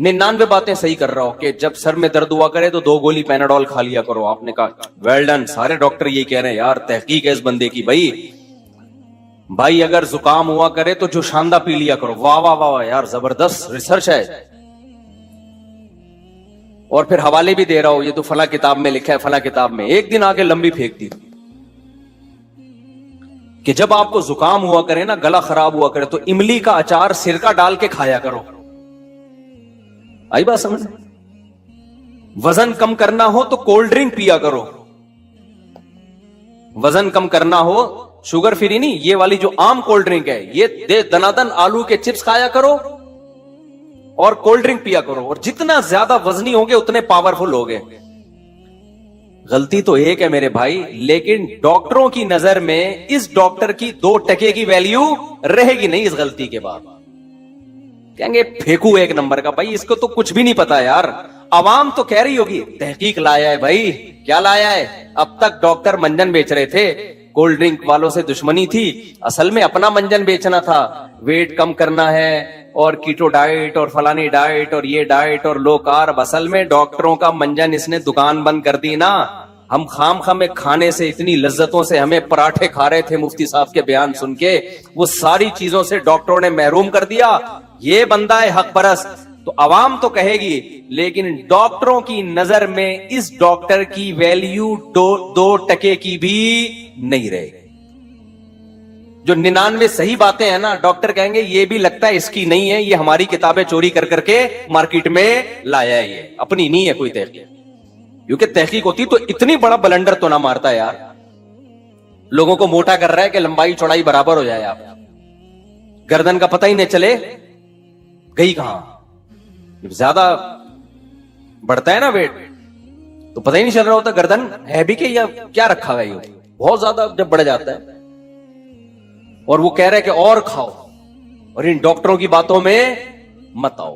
99 باتیں صحیح کر رہا ہو کہ جب سر میں درد ہوا کرے تو 2 گولی پیناڈول کھا لیا کرو. آپ نے کہا ویل ڈن، سارے ڈاکٹر یہ کہہ رہے ہیں. یار تحقیق ہے اس بندے کی. بھائی اگر زکام ہوا کرے تو جو شاندہ پی لیا کرو. واہ واہ واہ یار، زبردست ریسرچ ہے. اور پھر حوالے بھی دے رہا ہو، یہ تو فلاں کتاب میں لکھا ہے، فلاں کتاب میں. ایک دن آگے لمبی پھینک دی کہ جب آپ کو زکام ہوا کرے نا، گلا خراب ہوا کرے، تو املی کا اچار سرکہ ڈال کے کھایا کرو. آئی بات سمجھ؟ وزن کم کرنا ہو تو کولڈ ڈرنک پیا کرو. وزن کم کرنا ہو، شوگر فری نہیں، یہ والی جو عام کولڈ ڈرنک ہے، یہ دنادن آلو کے چپس کھایا کرو اور کولڈ ڈرنک پیا کرو. اور جتنا زیادہ وزنی ہوگے اتنے پاورفل ہوگے. غلطی تو ایک ہے میرے بھائی، لیکن ڈاکٹروں کی نظر میں اس ڈاکٹر کی 2% کی ویلیو رہے گی نہیں اس غلطی کے بعد. کہیں گے پھینکو 1 نمبر کا. بھائی اس کو تو کچھ بھی نہیں پتا یار. عوام تو کہہ رہی ہوگی تحقیق لایا ہے. بھائی کیا لایا ہے؟ اب تک ڈاکٹر منجن بیچ رہے تھے، کولڈ ڈرنک والوں سے دشمنی تھی، اصل میں اپنا منجن بیچنا تھا. ویٹ کم کرنا ہے اور کیٹو ڈائٹ اور فلانی ڈائٹ اور یہ ڈائٹ اور لو کارب. اصل میں ڈاکٹروں کا منجن اس نے دکان بند کر دی نا. ہم خام خام کھانے سے اتنی لذتوں سے ہمیں پراٹھے کھا رہے تھے مفتی صاحب کے بیان سن کے، وہ ساری چیزوں سے ڈاکٹروں نے محروم کر دیا. یہ بندہ ہے حق پرست. تو عوام تو کہے گی، لیکن ڈاکٹروں کی نظر میں اس ڈاکٹر کی ویلیو 2% کی بھی نہیں رہے گی. جو 99 صحیح باتیں ہیں نا، ڈاکٹر کہیں گے یہ بھی لگتا ہے اس کی نہیں ہے، یہ ہماری کتابیں چوری کر کر کے مارکیٹ میں لایا ہے، یہ اپنی نہیں ہے کوئی تحقیق. کیونکہ تحقیق ہوتی تو اتنی بڑا بلنڈر تو نہ مارتا یار. لوگوں کو موٹا کر رہا ہے کہ لمبائی چوڑائی برابر ہو جائے، آپ گردن کا پتہ ہی نہیں چلے گئی کہاں. زیادہ بڑھتا ہے نا ویٹ تو پتہ ہی نہیں چل رہا ہوتا گردن ہے بھی کہ یا کیا رکھا ہے. یہ بہت زیادہ جب بڑھ جاتا ہے اور وہ کہہ رہے کہ اور کھاؤ اور ان ڈاکٹروں کی باتوں میں مت آؤ.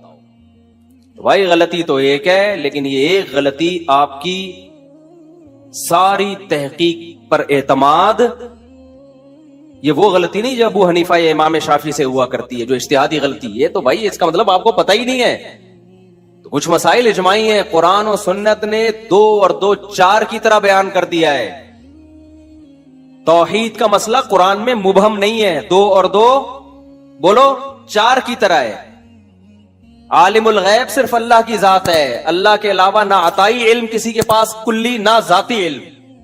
بھائی غلطی تو ایک ہے، لیکن یہ ایک غلطی آپ کی ساری تحقیق پر اعتماد، یہ وہ غلطی نہیں جو ابو حنیفہ یا امام شافعی سے ہوا کرتی ہے، جو اجتہادی غلطی. یہ تو بھائی اس کا مطلب آپ کو پتہ ہی نہیں ہے. تو کچھ مسائل اجماعی ہیں، قرآن و سنت نے 2 اور 2 4 کی طرح بیان کر دیا ہے. توحید کا مسئلہ قرآن میں مبہم نہیں ہے، 2 اور 2 بولو 4 کی طرح ہے. عالم الغیب صرف اللہ کی ذات ہے، اللہ کے علاوہ نہ عطائی علم کسی کے پاس کلی، نہ ذاتی علم.